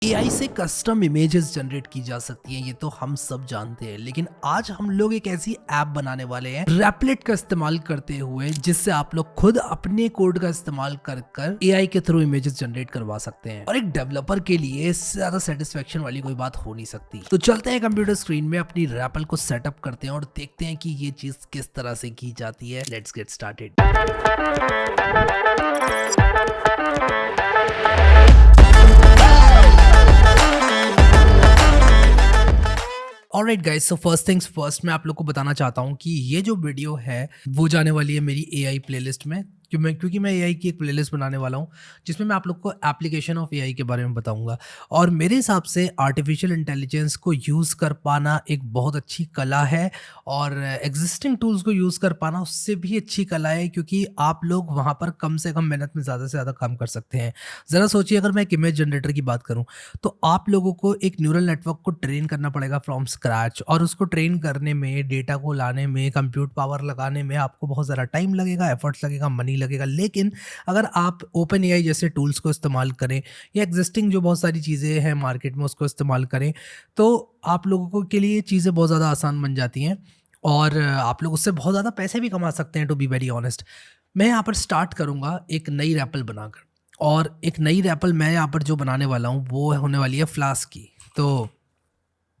AI से custom images generate की जा सकती हैं, ये तो हम सब जानते हैं। लेकिन आज हम लोग एक ऐसी ऐप बनाने वाले हैं रैपलेट का इस्तेमाल करते हुए, जिससे आप लोग खुद अपने कोड का इस्तेमाल कर एआई के थ्रू इमेजेस जनरेट करवा सकते हैं। और एक डेवलपर के लिए इससे ज्यादा सेटिस्फेक्शन वाली कोई बात हो नहीं सकती। तो चलते हैं कंप्यूटर स्क्रीन में अपनी रैपल को सेटअप करते हैं और देखते हैं कि ये चीज किस तरह से की जाती है। Let's get started. Alright guys, so first things first, मैं आप लोग को बताना चाहता हूँ कि ये जो वीडियो है वो जाने वाली है मेरी एआई प्लेलिस्ट में, क्योंकि मैं एआई की एक प्लेलिस्ट बनाने वाला हूँ जिसमें मैं आप लोग को एप्लीकेशन ऑफ एआई के बारे में बताऊंगा। और मेरे हिसाब से आर्टिफिशियल इंटेलिजेंस को यूज़ कर पाना एक बहुत अच्छी कला है, और एग्जिस्टिंग टूल्स को यूज़ कर पाना उससे भी अच्छी कला है, क्योंकि आप लोग वहाँ पर कम से कम मेहनत में ज़्यादा से ज़्यादा काम कर सकते हैं। ज़रा सोचिए, अगर मैं एक इमेज जनरेटर की बात करूँ तो आप लोगों को एक न्यूरल नेटवर्क को ट्रेन करना पड़ेगा फ्रॉम स्क्रैच, और उसको ट्रेन करने में, डेटा को लाने में, कंप्यूट पावर लगाने में आपको बहुत ज़्यादा टाइम लगेगा, एफर्ट्स लगेगा, मनी लगेगा। लेकिन अगर आप ओपन एआई जैसे टूल्स को इस्तेमाल करें या एग्जिस्टिंग जो बहुत सारी चीज़ें हैं मार्केट में उसको इस्तेमाल करें, तो आप लोगों को के लिए चीज़ें बहुत ज़्यादा आसान बन जाती हैं और आप लोग उससे बहुत ज़्यादा पैसे भी कमा सकते हैं, टू बी वेरी ऑनेस्ट। मैं यहाँ पर स्टार्ट करूँगा एक नई रैपल बनाकर, और एक नई रैपल मैं यहाँ पर जो बनाने वाला हूँ वो होने वाली है फ्लास्क की। तो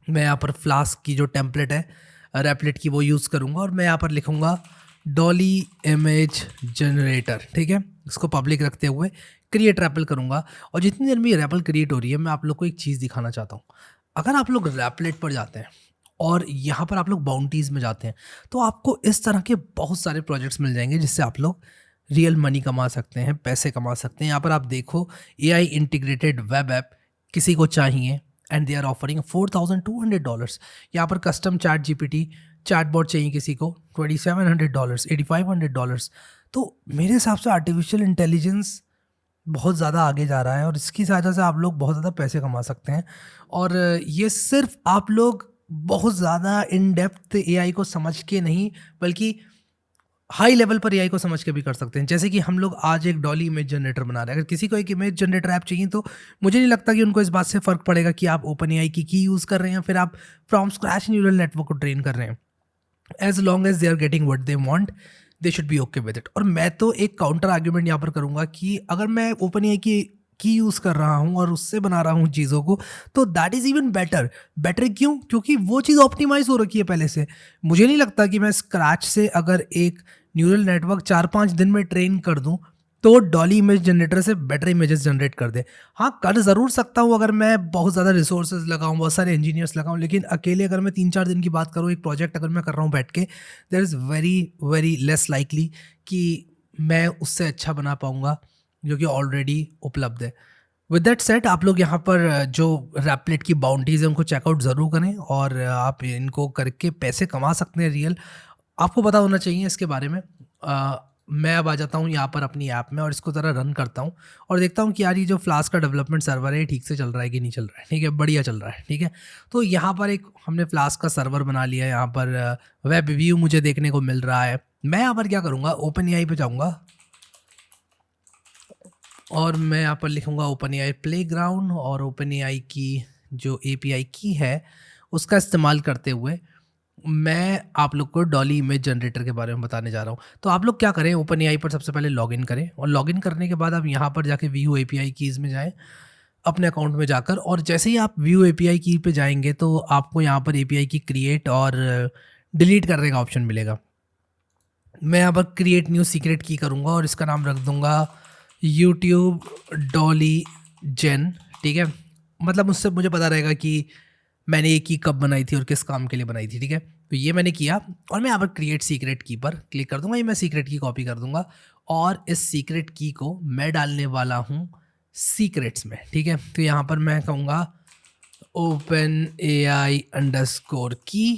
मैं यहाँ पर फ्लास्क की जो टेम्पलेट है रैपलेट की वो यूज़ करूँगा, और मैं यहाँ पर लिखूँगा डॉली इमेज जनरेटर। ठीक है, इसको पब्लिक रखते हुए क्रिएट रैपल करूँगा। और जितनी देर में ये रैपल क्रिएट हो रही है, मैं आप लोग को एक चीज़ दिखाना चाहता हूँ। अगर आप लोग रैपलेट पर जाते हैं और यहाँ पर आप लोग बाउंटीज़ में जाते हैं, तो आपको इस तरह के बहुत सारे प्रोजेक्ट्स मिल जाएंगे जिससे आप लोग रियल मनी कमा सकते हैं, पैसे कमा सकते हैं। यहाँ पर आप देखो, एआई इंटीग्रेटेड वेब ऐप किसी को चाहिए एंड दे आर ऑफरिंग $4,200। यहाँ पर कस्टम चैट जीपीटी चैटबॉट चाहिए किसी को $2,700, $8,500। तो मेरे हिसाब से आर्टिफिशियल इंटेलिजेंस बहुत ज़्यादा आगे जा रहा है, और इसकी सहायता से आप लोग बहुत ज़्यादा पैसे कमा सकते हैं। और ये सिर्फ आप लोग बहुत ज़्यादा इन डेप्थ एआई को समझ के नहीं, बल्कि हाई लेवल पर एआई को समझ के भी कर सकते हैं। जैसे कि हम लोग आज एक डॉली इमेज जनरेटर बना रहे हैं। अगर किसी को एक इमेज जनरेटर ऐप चाहिए तो मुझे नहीं लगता कि उनको इस बात से फ़र्क पड़ेगा कि आप ओपन एआई की यूज़ कर रहे हैं, फिर आप फ्रॉम स्क्रैच न्यूरल नेटवर्क को ट्रेन कर रहे हैं। As long as they are getting what they want, they should be okay with it. और मैं तो एक काउंटर आर्ग्यूमेंट यहाँ पर करूँगा कि अगर मैं ओपन एआई की यूज़ कर रहा हूँ और उससे बना रहा हूँ चीज़ों को, तो that is even better. Better क्यों? क्योंकि वो चीज़ ऑप्टिमाइज हो रखी है पहले से। मुझे नहीं लगता कि मैं स्क्रैच से अगर एक न्यूरल नेटवर्क 4-5 दिन में ट्रेन कर दूं तो डॉली इमेज जनरेटर से बेटर इमेजेस जनरेट कर दे। हाँ, कर ज़रूर सकता हूँ अगर मैं बहुत ज़्यादा रिसोर्सेज लगाऊँ, बहुत सारे इंजीनियर्स लगाऊँ, लेकिन अकेले अगर मैं 3-4 दिन की बात करूँ, एक प्रोजेक्ट अगर मैं कर रहा हूँ बैठ के, there is very very less likely कि मैं उससे अच्छा बना पाऊँगा जो कि ऑलरेडी उपलब्ध है। विद दैट सेट, आप लोग यहाँ पर जो रैपलेट की बाउंड्रीज है उनको चेकआउट ज़रूर करें, और आप इनको करके पैसे कमा सकते हैं रियल। आपको पता होना चाहिए इसके बारे में। मैं अब आ जाता हूँ यहाँ पर अपनी ऐप में और इसको ज़रा रन करता हूँ और देखता हूँ कि यार ये जो फ्लास्क का डेवलपमेंट सर्वर है ठीक से चल रहा है कि नहीं चल रहा है। ठीक है, बढ़िया चल रहा है। ठीक है, तो यहाँ पर एक हमने फ्लास्क का सर्वर बना लिया है। यहाँ पर वेब व्यू मुझे देखने को मिल रहा है। मैं यहाँ पर क्या करूँगा, ओपन एआई पे जाऊँगा और मैं यहाँ पर लिखूँगा ओपन एआई प्लेग्राउंड, और ओपन एआई की जो एपीआई की है उसका इस्तेमाल करते हुए मैं आप लोग को डॉली इमेज जनरेटर के बारे में बताने जा रहा हूँ। तो आप लोग क्या करें, ओपन एआई पर सबसे पहले लॉगिन करें, और लॉगिन करने के बाद आप यहाँ पर जाके व्यू एपीआई कीज़ में जाएं अपने अकाउंट में जाकर, और जैसे ही आप व्यू एपीआई की पे जाएंगे तो आपको यहाँ पर एपीआई की क्रिएट और डिलीट करने का ऑप्शन मिलेगा। मैं यहाँ पर क्रिएट न्यू सीक्रेट की करूँगा और इसका नाम रख दूँगा यूट्यूब डॉली जेन। ठीक है, मतलब उससे मुझे पता रहेगा कि मैंने ये की कब बनाई थी और किस काम के लिए बनाई थी। ठीक है, तो ये मैंने किया और मैं यहाँ पर क्रिएट सीक्रेट की पर क्लिक कर दूंगा। ये मैं सीक्रेट की कॉपी कर दूंगा और इस सीक्रेट की को मैं डालने वाला हूँ सीक्रेट्स में। ठीक है, तो यहाँ पर मैं कहूँगा ओपन एआई अंडरस्कोर की।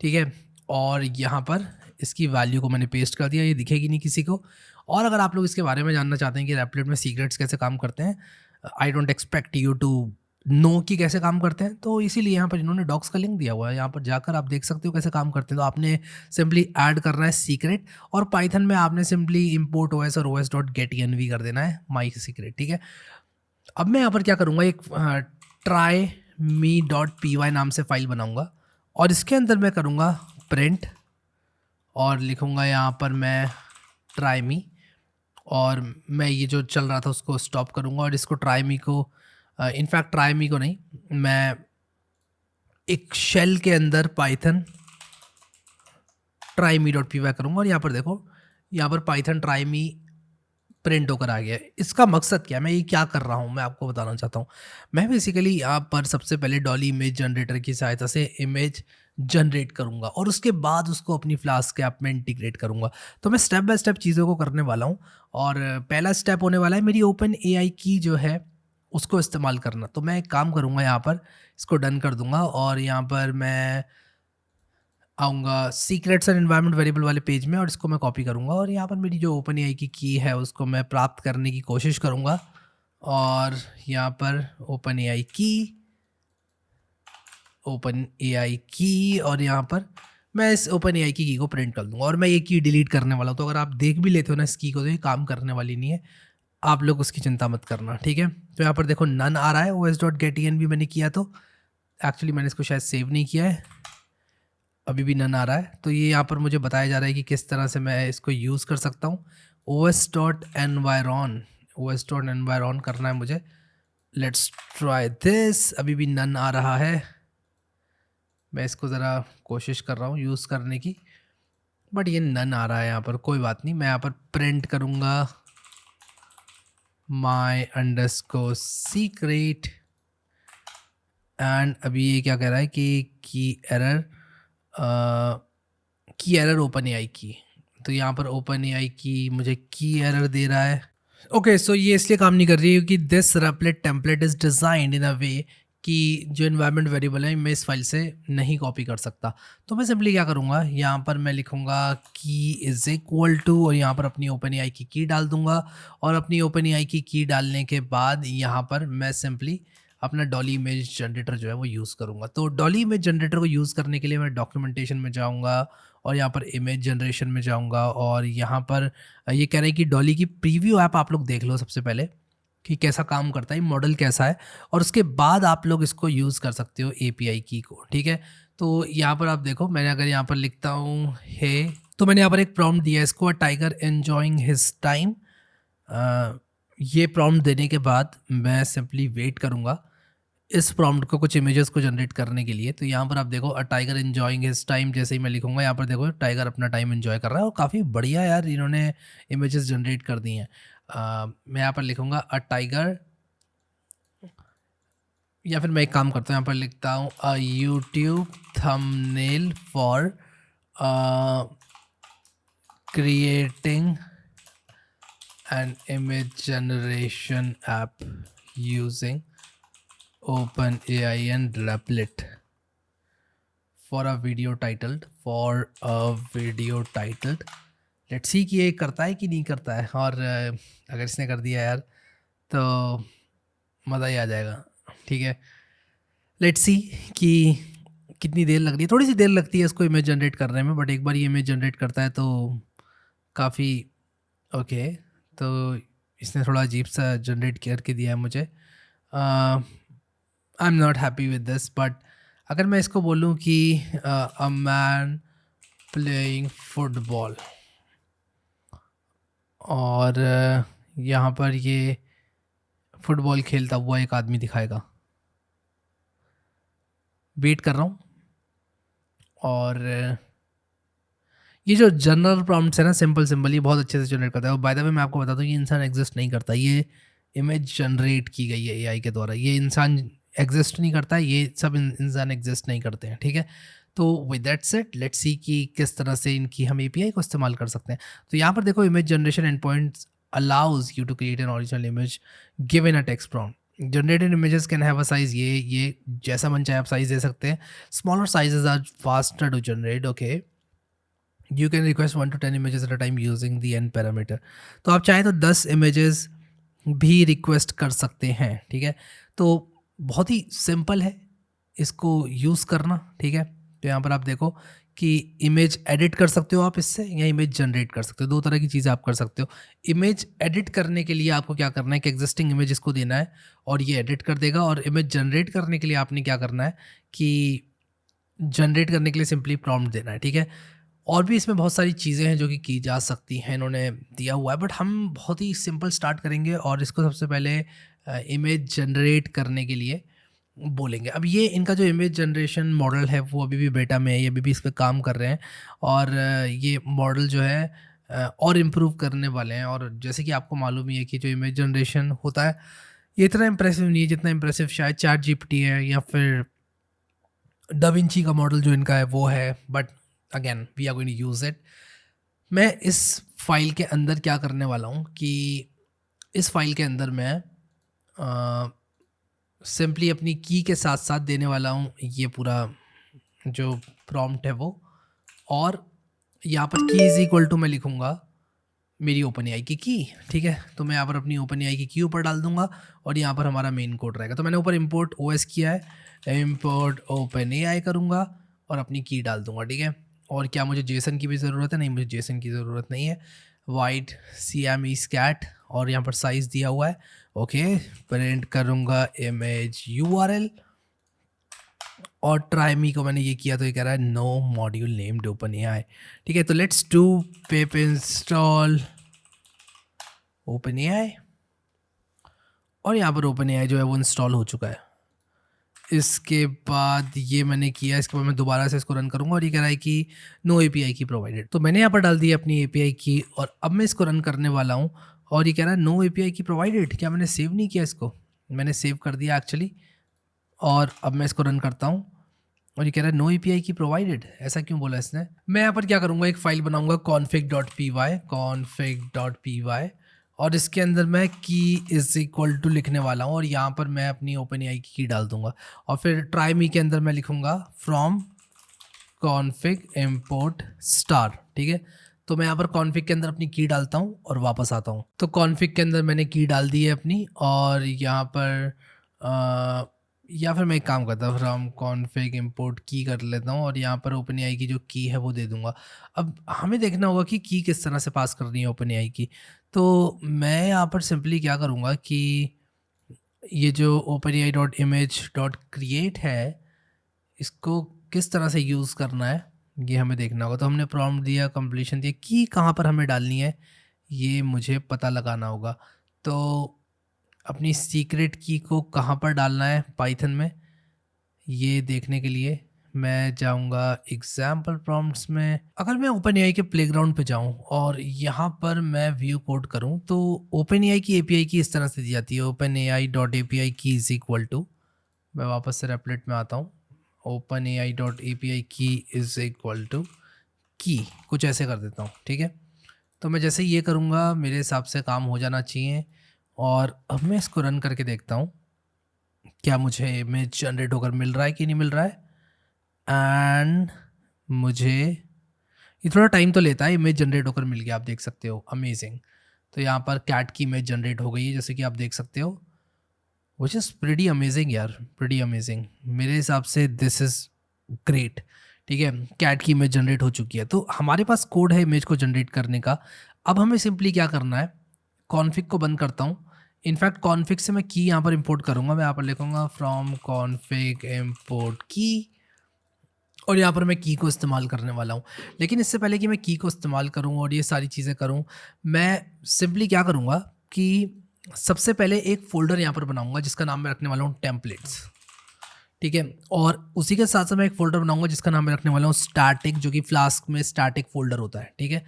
ठीक है, और यहाँ पर इसकी वैल्यू को मैंने पेस्ट कर दिया, ये दिखेगी नहीं किसी को। और अगर आप लोग इसके बारे में जानना चाहते हैं कि रैपलेट में सीक्रेट्स कैसे काम करते हैं, I don't expect you to know कि कैसे काम करते हैं, तो इसीलिए यहाँ पर इन्होंने डॉक्स का लिंक दिया हुआ है। यहाँ पर जाकर आप देख सकते हो कैसे काम करते हैं। तो आपने सिंपली ऐड करना है सीक्रेट, और पाइथन में आपने सिंपली इम्पोर्ट ओएस और os.get env कर देना है माई सीक्रेट। ठीक है, अब मैं यहाँ पर क्या करूँगा, एक try me dot P Y नाम से फ़ाइल बनाऊँगा और इसके अंदर मैं करूँगा प्रिंट और लिखूँगा यहाँ पर मैं ट्राई मी, और मैं ये जो चल रहा था उसको स्टॉप करूँगा और इसको ट्राई मी को इनफैक्ट ट्राई मी को नहीं, मैं एक शेल के अंदर Python try me dot P Y करूँगा और यहाँ पर देखो, यहाँ पर पाइथन ट्राई मी प्रिंट होकर आ गया है। इसका मकसद क्या है, मैं ये क्या कर रहा हूँ, मैं आपको बताना चाहता हूँ। मैं बेसिकली यहाँ पर सबसे पहले डॉली इमेज जनरेटर की सहायता से इमेज जनरेट करूँगा और उसके बाद उसको अपनी फ्लास्क ऐप में इंटीग्रेट करूँगा। तो मैं स्टेप बाय स्टेप चीज़ों को करने वाला हूँ और पहला स्टेप होने वाला है मेरी ओपन एआई की जो है उसको इस्तेमाल करना। तो मैं एक काम करूँगा, यहाँ पर इसको डन कर दूँगा और यहाँ पर मैं आऊँगा सीक्रेट्स एंड एनवायरनमेंट वेरिएबल वाले पेज में और इसको मैं कॉपी करूँगा और यहाँ पर मेरी जो ओपन एआई की है उसको मैं प्राप्त करने की कोशिश करूँगा और यहाँ पर ओपन एआई की और यहाँ पर मैं इस ओपन एआई की को प्रिंट कर दूँगा और मैं ये की डिलीट करने वाला हूँ। तो अगर आप देख भी लेते हो ना इस की को, तो ये काम करने वाली नहीं है, आप लोग उसकी चिंता मत करना, ठीक है। तो यहाँ पर देखो नन आ रहा है, os.getEn भी मैंने किया, तो एक्चुअली मैंने इसको शायद सेव नहीं किया है, अभी भी नन आ रहा है। तो ये यहाँ पर मुझे बताया जा रहा है कि किस तरह से मैं इसको यूज़ कर सकता हूँ। os.environ करना है मुझे। Let's try this. अभी भी नन आ रहा है, मैं इसको ज़रा कोशिश कर रहा हूँ यूज़ करने की, बट ये नन आ रहा है यहाँ पर। कोई बात नहीं, मैं यहाँ पर प्रिंट करूँगा my secret एंड अभी ये क्या कह रहा है कि की एरर ओपन एआई की। तो यहाँ पर ओपन एआई की मुझे की एरर दे रहा है। ओके सो ये इसलिए काम नहीं कर रही है क्योंकि this Replit template is designed in a way कि जो इन्वायरमेंट वेरिएबल है मैं इस फाइल से नहीं कॉपी कर सकता। तो मैं सिंपली क्या करूँगा, यहाँ पर मैं लिखूँगा की इज़ इक्वल टू और यहाँ पर अपनी ओपन एआई की डाल दूँगा और अपनी ओपन एआई की डालने के बाद यहाँ पर मैं सिंपली अपना डॉली इमेज जनरेटर जो है वो यूज़ करूँगा। तो डॉली इमेज जनरेटर को यूज़ करने के लिए मैं डॉक्यूमेंटेशन में जाऊँगा और यहाँ पर इमेज जनरेशन में जाऊँगा और यहाँ पर ये कह रहे हैं कि डॉली की प्रीव्यू ऐप आप लोग देख लो सबसे पहले कि कैसा काम करता है, मॉडल कैसा है, और उसके बाद आप लोग इसको यूज़ कर सकते हो एपीआई की को, ठीक है। तो यहाँ पर आप देखो, मैंने अगर यहाँ पर लिखता हूँ हे, तो मैंने यहाँ पर एक प्रॉम्प्ट दिया इसको, टाइगर एन्जॉइंग हिज टाइम। ये प्रॉम्प्ट देने के बाद मैं सिंपली वेट करूँगा इस प्रॉम्प्ट को कुछ इमेजेस को जनरेट करने के लिए। तो यहाँ पर आप देखो a tiger enjoying his time, जैसे ही मैं लिखूँगा यहाँ पर देखो टाइगर अपना टाइम एन्जॉय कर रहा है और काफ़ी बढ़िया यार इन्होंने इमेजेस जनरेट कर दी हैं। मैं यहाँ पर लिखूँगा अ टाइगर, या फिर मैं एक काम करता हूँ यहाँ पर लिखता हूँ a YouTube thumbnail for creating an image generation app using OpenAI and Replit for a video titled let's see कि ये करता है कि नहीं करता है, और अगर इसने कर दिया यार तो मज़ा ही आ जाएगा, ठीक है। लेट्स सी कि कितनी देर लग रही है, थोड़ी सी देर लगती है इसको इमेज जनरेट करने में, बट एक बार ये इमेज जनरेट करता है तो काफ़ी ओके। तो इसने थोड़ा अजीब सा जनरेट करके दिया है मुझे। आई am not happy with this, but अगर मैं इसको बोलूँ कि अ मैन प्लेइंग फुटबॉल और यहाँ पर ये फुटबॉल खेलता हुआ एक आदमी दिखाएगा, वेट कर रहा हूँ। और ये जो जनरल प्रॉम्प्ट्स है ना, सिंपल ये बहुत अच्छे से जनरेट करता है। और बाय द वे मैं आपको बता दूँ ये इंसान एग्जिस्ट नहीं करता, ये इमेज जनरेट की गई है एआई के द्वारा, ये इंसान एग्जिस्ट नहीं करता है, ये सब इंसान एग्जिस्ट नहीं करते हैं, ठीक है। तो with that set let's see कि किस तरह से इनकी हम एपीआई को इस्तेमाल कर सकते हैं। तो यहाँ पर देखो image generation endpoints allows you to create an original image given a text prompt. Generated images can have a size, ये जैसा मन चाहे आप साइज दे सकते हैं। Smaller sizes are faster to generate, okay. You can request 1 to 10 images at a time using the n parameter. तो आप चाहें तो 10 इमेजेस भी रिक्वेस्ट कर सकते हैं, ठीक है। तो बहुत ही सिंपल है इसको यूज़ करना, ठीक है। तो यहाँ पर आप देखो कि इमेज एडिट कर सकते हो आप इससे या इमेज जनरेट कर सकते हो। 2 तरह की चीज़ें आप कर सकते हो। इमेज एडिट करने के लिए आपको क्या करना है कि एक्जिस्टिंग इमेज इसको देना है और ये एडिट कर देगा, और इमेज जनरेट करने के लिए आपने क्या करना है कि जनरेट करने के लिए सिंपली प्रॉम्प्ट देना है, ठीक है? और भी इसमें बहुत सारी चीज़ें हैं जो कि की जा सकती हैं, इन्होंने दिया हुआ है, बट हम बहुत ही सिंपल स्टार्ट करेंगे और इसको सबसे पहले इमेज जनरेट करने के लिए बोलेंगे। अब ये इनका जो इमेज जनरेशन मॉडल है वो अभी भी बेटा में है, ये अभी भी इस पे काम कर रहे हैं, और ये मॉडल जो है और इम्प्रूव करने वाले हैं। और जैसे कि आपको मालूम ही है कि जो इमेज जनरेशन होता है ये इतना इम्प्रेसिव नहीं है जितना इम्प्रेसिव शायद चैट जीपीटी है या फिर डाविंची का मॉडल जो इनका है वो है, but again we are going to use it. मैं इस फाइल के अंदर क्या करने वाला हूँ कि इस फाइल के अंदर मैं सिंपली अपनी की के साथ साथ देने वाला हूँ ये पूरा जो प्रॉम्प्ट है वो, और यहाँ पर की इज़ इक्वल टू मैं लिखूँगा मेरी ओपन एआई की, ठीक है? तो मैं यहाँ पर अपनी ओपन एआई की ऊपर डाल दूंगा और यहाँ पर हमारा मेन कोड रहेगा। तो मैंने ऊपर इंपोर्ट ओएस किया है, इंपोर्ट ओपन एआई करूँगा और अपनी की डाल दूंगा, ठीक है? और क्या मुझे जेसन की भी ज़रूरत है? नहीं, मुझे जेसन की ज़रूरत नहीं है। वाइट CME स्कैट और यहाँ पर साइज़ दिया हुआ है, ओके। प्रिंट करूँगा इमेज URL और ट्राई मी को मैंने ये किया तो ये कह रहा है no module named OpenAI, ठीक है? तो let's do pip install OpenAI और यहाँ पर ओपन एआई जो है वो इंस्टॉल हो चुका है। इसके बाद ये मैंने किया, इसके बाद मैं दोबारा से इसको रन करूँगा और ये कह रहा है कि नो एपीआई की प्रोवाइडेड। तो मैंने यहाँ पर डाल दी अपनी एपीआई की और अब मैं इसको रन करने वाला हूँ और ये कह रहा है नो एपीआई की प्रोवाइडेड। क्या मैंने सेव नहीं किया इसको? मैंने सेव कर दिया एक्चुअली, और अब मैं इसको रन करता हूँ और ये कह रहा है नो एपीआई की प्रोवाइडेड। ऐसा क्यों बोला इसने? मैं यहाँ पर क्या करूँगा, एक फाइल बनाऊँगा config.py और इसके अंदर मैं की इज़ इक्वल टू लिखने वाला हूँ और यहाँ पर मैं अपनी ओपन एआई की डाल दूंगा और फिर ट्राई मी के अंदर मैं लिखूँगा फ्रॉम config import स्टार, ठीक है? तो मैं यहाँ पर कॉन्फ़िग के अंदर अपनी की डालता हूँ और वापस आता हूँ। तो कॉन्फ़िग के अंदर मैंने की डाल दी है अपनी, और यहाँ पर या फिर मैं एक काम करता हूँ, फ्रॉम कॉन्फ़िग इंपोर्ट की कर लेता हूँ और यहाँ पर ओपन एआई की जो की है वो दे दूंगा। अब हमें देखना होगा कि किस तरह से पास करनी है ओपन एआई की। तो मैं यहाँ पर सिंपली क्या करूँगा कि ये जो open AI dot image dot create है इसको किस तरह से यूज़ करना है ये हमें देखना होगा। तो हमने प्रॉम्प्ट दिया, कंप्लीशन दिया, की कहाँ पर हमें डालनी है ये मुझे पता लगाना होगा। तो अपनी सीक्रेट की को कहाँ पर डालना है पाइथन में, ये देखने के लिए मैं जाऊंगा एग्जाम्पल प्रॉम्प्ट्स में। अगर मैं ओपन एआई के प्लेग्राउंड पे जाऊं और यहाँ पर मैं व्यू कोड करूं तो ओपन एआई की एपीआई की इस तरह से दी जाती है, ओपन एआई डॉट एपीआई की इज इक्वल टू, मैं वापस से रेपलेट में आता हूँ, ओपन एआई डॉट एपीआई की इज इक्वल टू की, कुछ ऐसे कर देता हूँ, ठीक है? तो मैं जैसे ये करूँगा मेरे हिसाब से काम हो जाना चाहिए। और अब मैं इसको रन करके देखता हूँ क्या मुझे इमेज जनरेट होकर मिल रहा है कि नहीं मिल रहा है। एंड मुझे ये थोड़ा टाइम तो लेता है, इमेज जनरेट होकर मिल गया, आप देख सकते हो, अमेजिंग। तो यहाँ पर कैट की इमेज जनरेट हो गई है जैसे कि आप देख सकते हो, विच इज़ प्रीटी अमेजिंग यार, प्रीटी अमेजिंग मेरे हिसाब से, दिस इज़ ग्रेट, ठीक है? कैट की इमेज जनरेट हो चुकी है, तो हमारे पास कोड है इमेज को जनरेट करने का। अब हमें सिंपली क्या करना है, कॉन्फ़िग को बंद करता हूँ। इनफैक्ट कॉन्फ़िग से मैं की यहाँ पर इंपोर्ट करूँगा, मैं यहाँ पर लिखूँगा फ्रॉम कॉन्फ़िग इंपोर्ट की और यहाँ पर मैं की को इस्तेमाल करने वाला हूँ। लेकिन इससे पहले कि मैं की को इस्तेमाल करूँ और ये सारी चीज़ें करूँ, मैं सिंपली क्या करूँगा कि सबसे पहले एक फ़ोल्डर यहाँ पर बनाऊँगा जिसका नाम मैं रखने वाला हूँ टेम्पलेट्स, ठीक है? और उसी के साथ साथ मैं एक फ़ोल्डर बनाऊँगा जिसका नाम मैं रखने वाला हूँ स्टैटिक, जो कि फ्लास्क में स्टैटिक फ़ोल्डर होता है, ठीक है?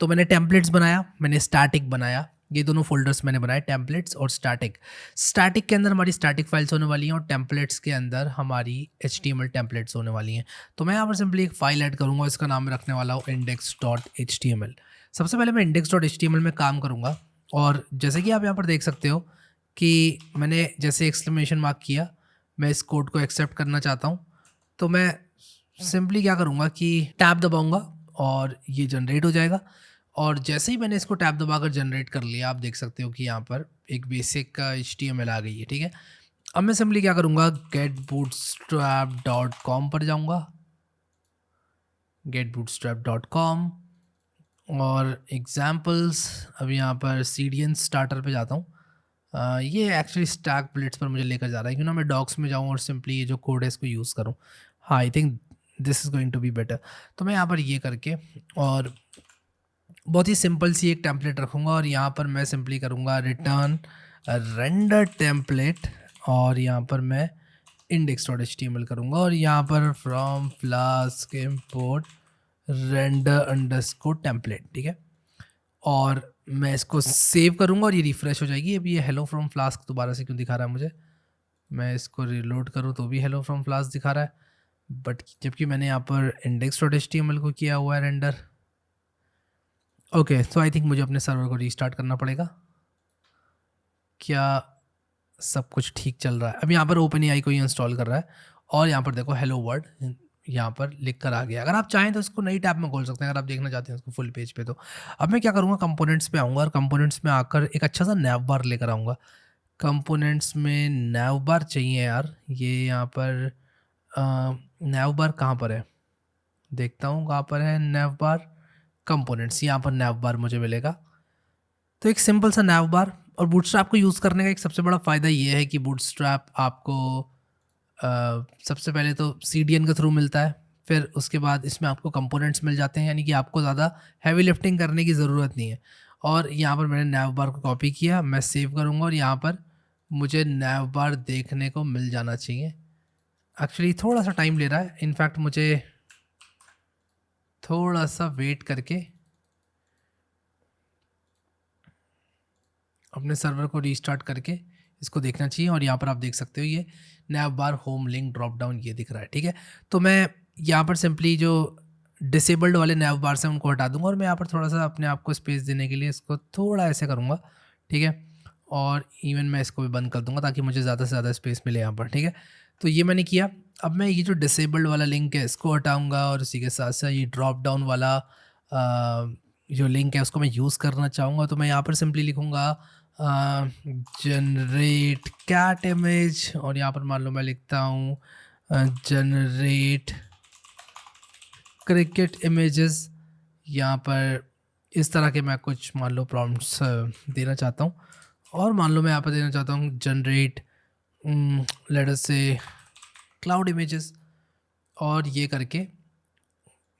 तो मैंने टेम्पलेट्स बनाया, मैंने स्टैटिक बनाया, ये दोनों फोल्डर्स मैंने बनाए, टेम्पलेट्स और स्टैटिक। स्टैटिक के अंदर हमारी स्टैटिक फाइल्स होने वाली हैं और टेम्पलेट्स के अंदर हमारी HTML टेम्पलेट्स होने वाली हैं। तो मैं यहाँ पर सिंपली एक फाइल ऐड करूँगा, इसका नाम मैं रखने वाला हूँ index.html। सबसे पहले मैं index.html में काम करूँगा और जैसे कि आप यहाँ पर देख सकते हो कि मैंने जैसे एक्सक्लेमेशन मार्क किया, मैं इस कोड को एक्सेप्ट करना चाहता हूँ, तो मैं सिंपली क्या करूँगा कि टैब दबाऊँगा और ये जनरेट हो जाएगा। और जैसे ही मैंने इसको टैब दबाकर जनरेट कर लिया, आप देख सकते हो कि यहाँ पर एक बेसिक का HTML आ गई है, ठीक है? अब मैं सिंपली क्या करूँगा, getbootstrap.com पर जाऊँगा, getbootstrap.com और एग्जाम्पल्स। अब यहाँ पर CDN स्टार्टर पे जाता हूँ। ये एक्चुअली स्टैक ब्लिट्स पर मुझे लेकर जा रहा है, क्यों ना मैं डॉक्स में जाऊँ और सिंपली ये जो कोड है इसको यूज़ करूँ। हाँ, I think this is going to be better. तो मैं यहाँ पर ये करके और बहुत ही सिंपल सी एक टेम्पलेट रखूँगा और यहाँ पर मैं सिंपली करूँगा रिटर्न रेंडर टेम्पलेट और यहाँ पर मैं index.html करूँगा और यहाँ पर from flask import render underscore template, ठीक है। और मैं इसको सेव करूँगा और ये रिफ्रेश हो जाएगी। अभी ये हेलो फ्रॉम फ्लास्क दोबारा से क्यों दिखा रहा है मुझे? मैं इसको रिलोड करूँ तो भी हेलो फ्रॉम फ्लास्क दिखा रहा है, बट जबकि मैंने यहाँ पर index.html को किया हुआ है render. Okay, so I think मुझे अपने सर्वर को रीस्टार्ट करना पड़ेगा। क्या सब कुछ ठीक चल रहा है? अब यहाँ पर OpenAI को ही इंस्टॉल कर रहा है और यहाँ पर देखो हेलो वर्ड यहाँ पर लिख कर आ गया। अगर आप चाहें तो इसको नई टैब में खोल सकते हैं, अगर आप देखना चाहते हैं इसको फुल पेज पे। तो अब मैं क्या करूँगा, कंपोनेंट्स पे आऊँगा और कंपोनेंट्स में आकर एक अच्छा सा नैव बार लेकर आऊँगा। कंपोनेंट्स में नैव बार चाहिए यार। ये यहाँ पर नैव बार कहाँ पर है, देखता हूँ कहाँ पर है नैव बार। कंपोनेंट्स, यहाँ पर नैव बार मुझे मिलेगा। तो एक सिंपल सा नैव बार। और बूटस्ट्रैप को यूज़ करने का एक सबसे बड़ा फ़ायदा ये है कि बूटस्ट्रैप आपको सबसे पहले तो CDN के थ्रू मिलता है, फिर उसके बाद इसमें आपको कंपोनेंट्स मिल जाते हैं, यानी कि आपको ज़्यादा हैवी लिफ्टिंग करने की ज़रूरत नहीं है। और यहाँ पर मैंने नैव बार को कॉपी किया, मैं सेव करूँगा और यहाँ पर मुझे नैव बार देखने को मिल जाना चाहिए। एक्चुअली थोड़ा सा टाइम ले रहा है, इनफैक्ट मुझे थोड़ा सा वेट करके अपने सर्वर को रीस्टार्ट करके इसको देखना चाहिए। और यहाँ पर आप देख सकते हो ये नैव बार होम लिंक ड्रॉप डाउन ये दिख रहा है, ठीक है। तो मैं यहाँ पर सिंपली जो डिसेबल्ड वाले नैव बार से उनको हटा दूंगा और मैं यहाँ पर थोड़ा सा अपने आप को स्पेस देने के लिए इसको थोड़ा ऐसे करूँगा, ठीक है। और इवन मैं इसको भी बंद कर दूंगा ताकि मुझे ज़्यादा से ज़्यादा स्पेस मिले यहाँ पर, ठीक है। तो ये मैंने किया। अब मैं ये जो डिसेबल्ड वाला लिंक है इसको हटाऊँगा और इसी के साथ साथ ये ड्रॉप डाउन वाला जो लिंक है उसको मैं यूज़ करना चाहूँगा। तो मैं यहाँ पर सिंपली लिखूँगा जनरेट कैट इमेज और यहाँ पर मान लो मैं लिखता हूँ जनरेट क्रिकेट इमेजेस। यहाँ पर इस तरह के मैं कुछ मान लो प्रॉम्प्ट्स देना चाहता हूँ और मान लो मैं यहाँ पर देना चाहता हूँ जनरेट लेट अस से क्लाउड इमेजेस। और ये करके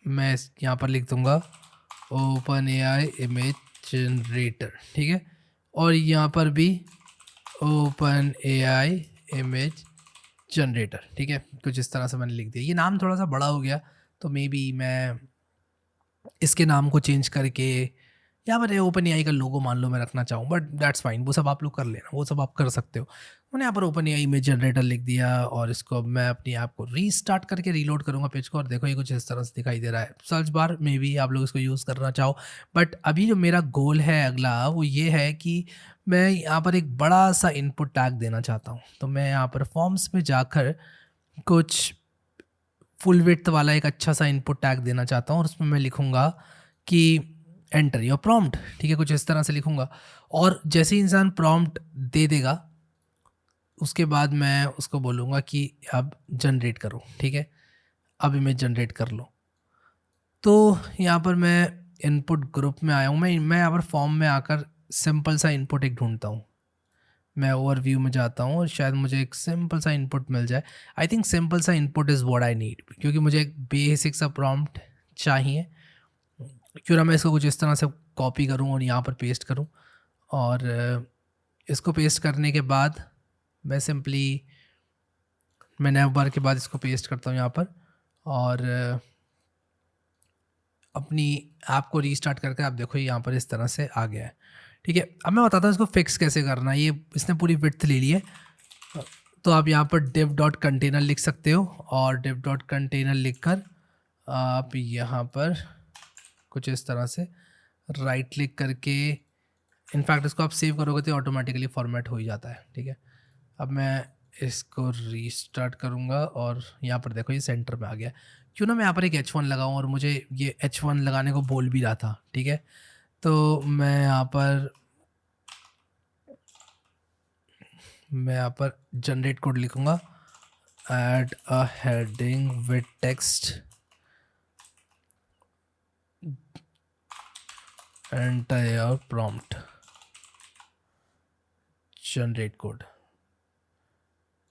मैं यहाँ पर लिख दूँगा OpenAI इमेज जनरेटर, ठीक है। और यहाँ पर भी OpenAI इमेज जनरेटर, ठीक है। कुछ इस तरह से मैंने लिख दिया। ये नाम थोड़ा सा बड़ा हो गया तो मे बी मैं इसके नाम को चेंज करके यहाँ पर OpenAI का लोगो मान लो मैं रखना चाहूँ, बट दैट्स फाइन, वो सब आप लोग कर लेना, वो सब आप कर सकते हो। मैंने यहाँ पर OpenAI इमेज जनरेटर लिख दिया और इसको अब मैं अपनी ऐप को रीस्टार्ट करके रीलोड करूँगा पेज को और देखो ये कुछ इस तरह से दिखाई दे रहा है। सर्च बार में भी आप लोग इसको यूज़ करना चाहो, बट अभी जो मेरा गोल है अगला वो ये है कि मैं यहाँ पर एक बड़ा सा इनपुट टैग देना चाहता हूँ। तो मैं यहाँ पर फॉर्म्स में जाकर कुछ फुल विड्थ वाला एक अच्छा सा इनपुट टैग देना चाहता हूँ और उसमें मैं लिखूँगा कि एंटर योर प्रॉम्प्ट, ठीक है। कुछ इस तरह से लिखूँगा और जैसे ही इंसान प्रॉम्प्ट दे देगा उसके बाद मैं उसको बोलूँगा कि अब जनरेट करो, ठीक है। अब इमेज जनरेट कर लो। तो यहाँ पर मैं इनपुट ग्रुप में आया हूँ। मैं यहाँ पर फॉर्म में आकर सिंपल सा इनपुट एक ढूंढता हूँ। मैं ओवरव्यू में जाता हूँ और शायद मुझे एक सिंपल सा इनपुट मिल जाए। आई थिंक सिंपल सा input is what I need, क्योंकि मुझे एक बेसिक सा प्रॉम्प्ट चाहिए। क्यों ना मैं इसको कुछ इस तरह से कॉपी करूँ और यहाँ पर पेस्ट करूँ और इसको पेस्ट करने के बाद मैं सिंपली मैं नैव बार के बाद इसको पेस्ट करता हूँ यहाँ पर और अपनी ऐप को रीस्टार्ट करके आप देखो यहाँ पर इस तरह से आ गया है, ठीक है। अब मैं बताता हूँ इसको फिक्स कैसे करना है। ये इसने पूरी विड्थ ले ली है तो आप यहाँ पर div.container लिख सकते हो और div.container लिखकर आप यहाँ पर कुछ इस तरह से राइट क्लिक करके इनफैक्ट इसको आप सेव करोगे तो ऑटोमेटिकली फॉर्मेट हो ही जाता है, ठीक है। अब मैं इसको रीस्टार्ट करूँगा और यहाँ पर देखो ये सेंटर में आ गया। क्यों ना मैं यहाँ पर एक H1 लगाऊँ और मुझे ये H1 लगाने को बोल भी रहा था, ठीक है। तो मैं यहाँ पर जनरेट कोड लिखूँगा add a heading with text enter your prompt, generate code,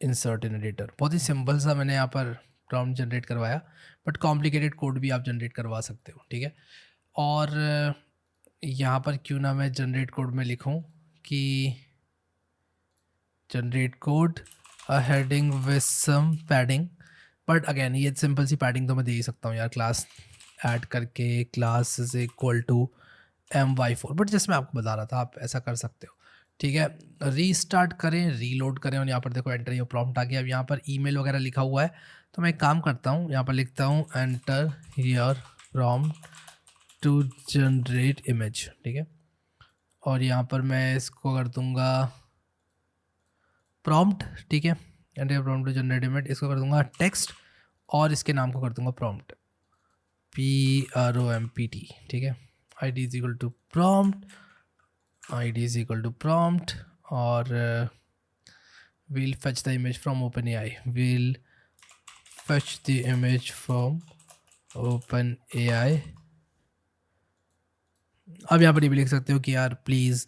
insert in editor. बहुत ही सिंपल सा मैंने यहाँ पर प्रॉम्प्ट जनरेट करवाया, बट कॉम्प्लिकेटेड कोड भी आप जनरेट करवा सकते हो, ठीक है। और यहाँ पर क्यों ना मैं जनरेट कोड में लिखूँ कि generate code a heading with some padding, but again ये सिंपल सी पैडिंग तो मैं दे ही सकता हूँ यार, क्लास ऐड करके class is equal to my4, but जैसे मैं आपको बता रहा था आप ऐसा कर सकते हो, ठीक है। रीस्टार्ट करें, रीलोड करें, और यहाँ पर देखो एंटर योर प्रॉम्प्ट आ गया। अब यहाँ पर ईमेल वगैरह लिखा हुआ है, तो मैं एक काम करता हूँ, यहाँ पर लिखता हूँ enter your prompt to generate image, ठीक है। और यहाँ पर मैं इसको कर दूँगा प्रॉम्प्ट, ठीक है, enter prompt to generate image, इसको कर दूँगा टेक्स्ट, और इसके नाम को कर दूँगा प्रॉम्प्ट, PROMPT, ठीक है। ID is equal to prompt, ID is equal to prompt, और we'll fetch the image from OpenAI, we'll fetch the image from OpenAI। अब यहाँ पर ये भी लिख सकते हो कि यार please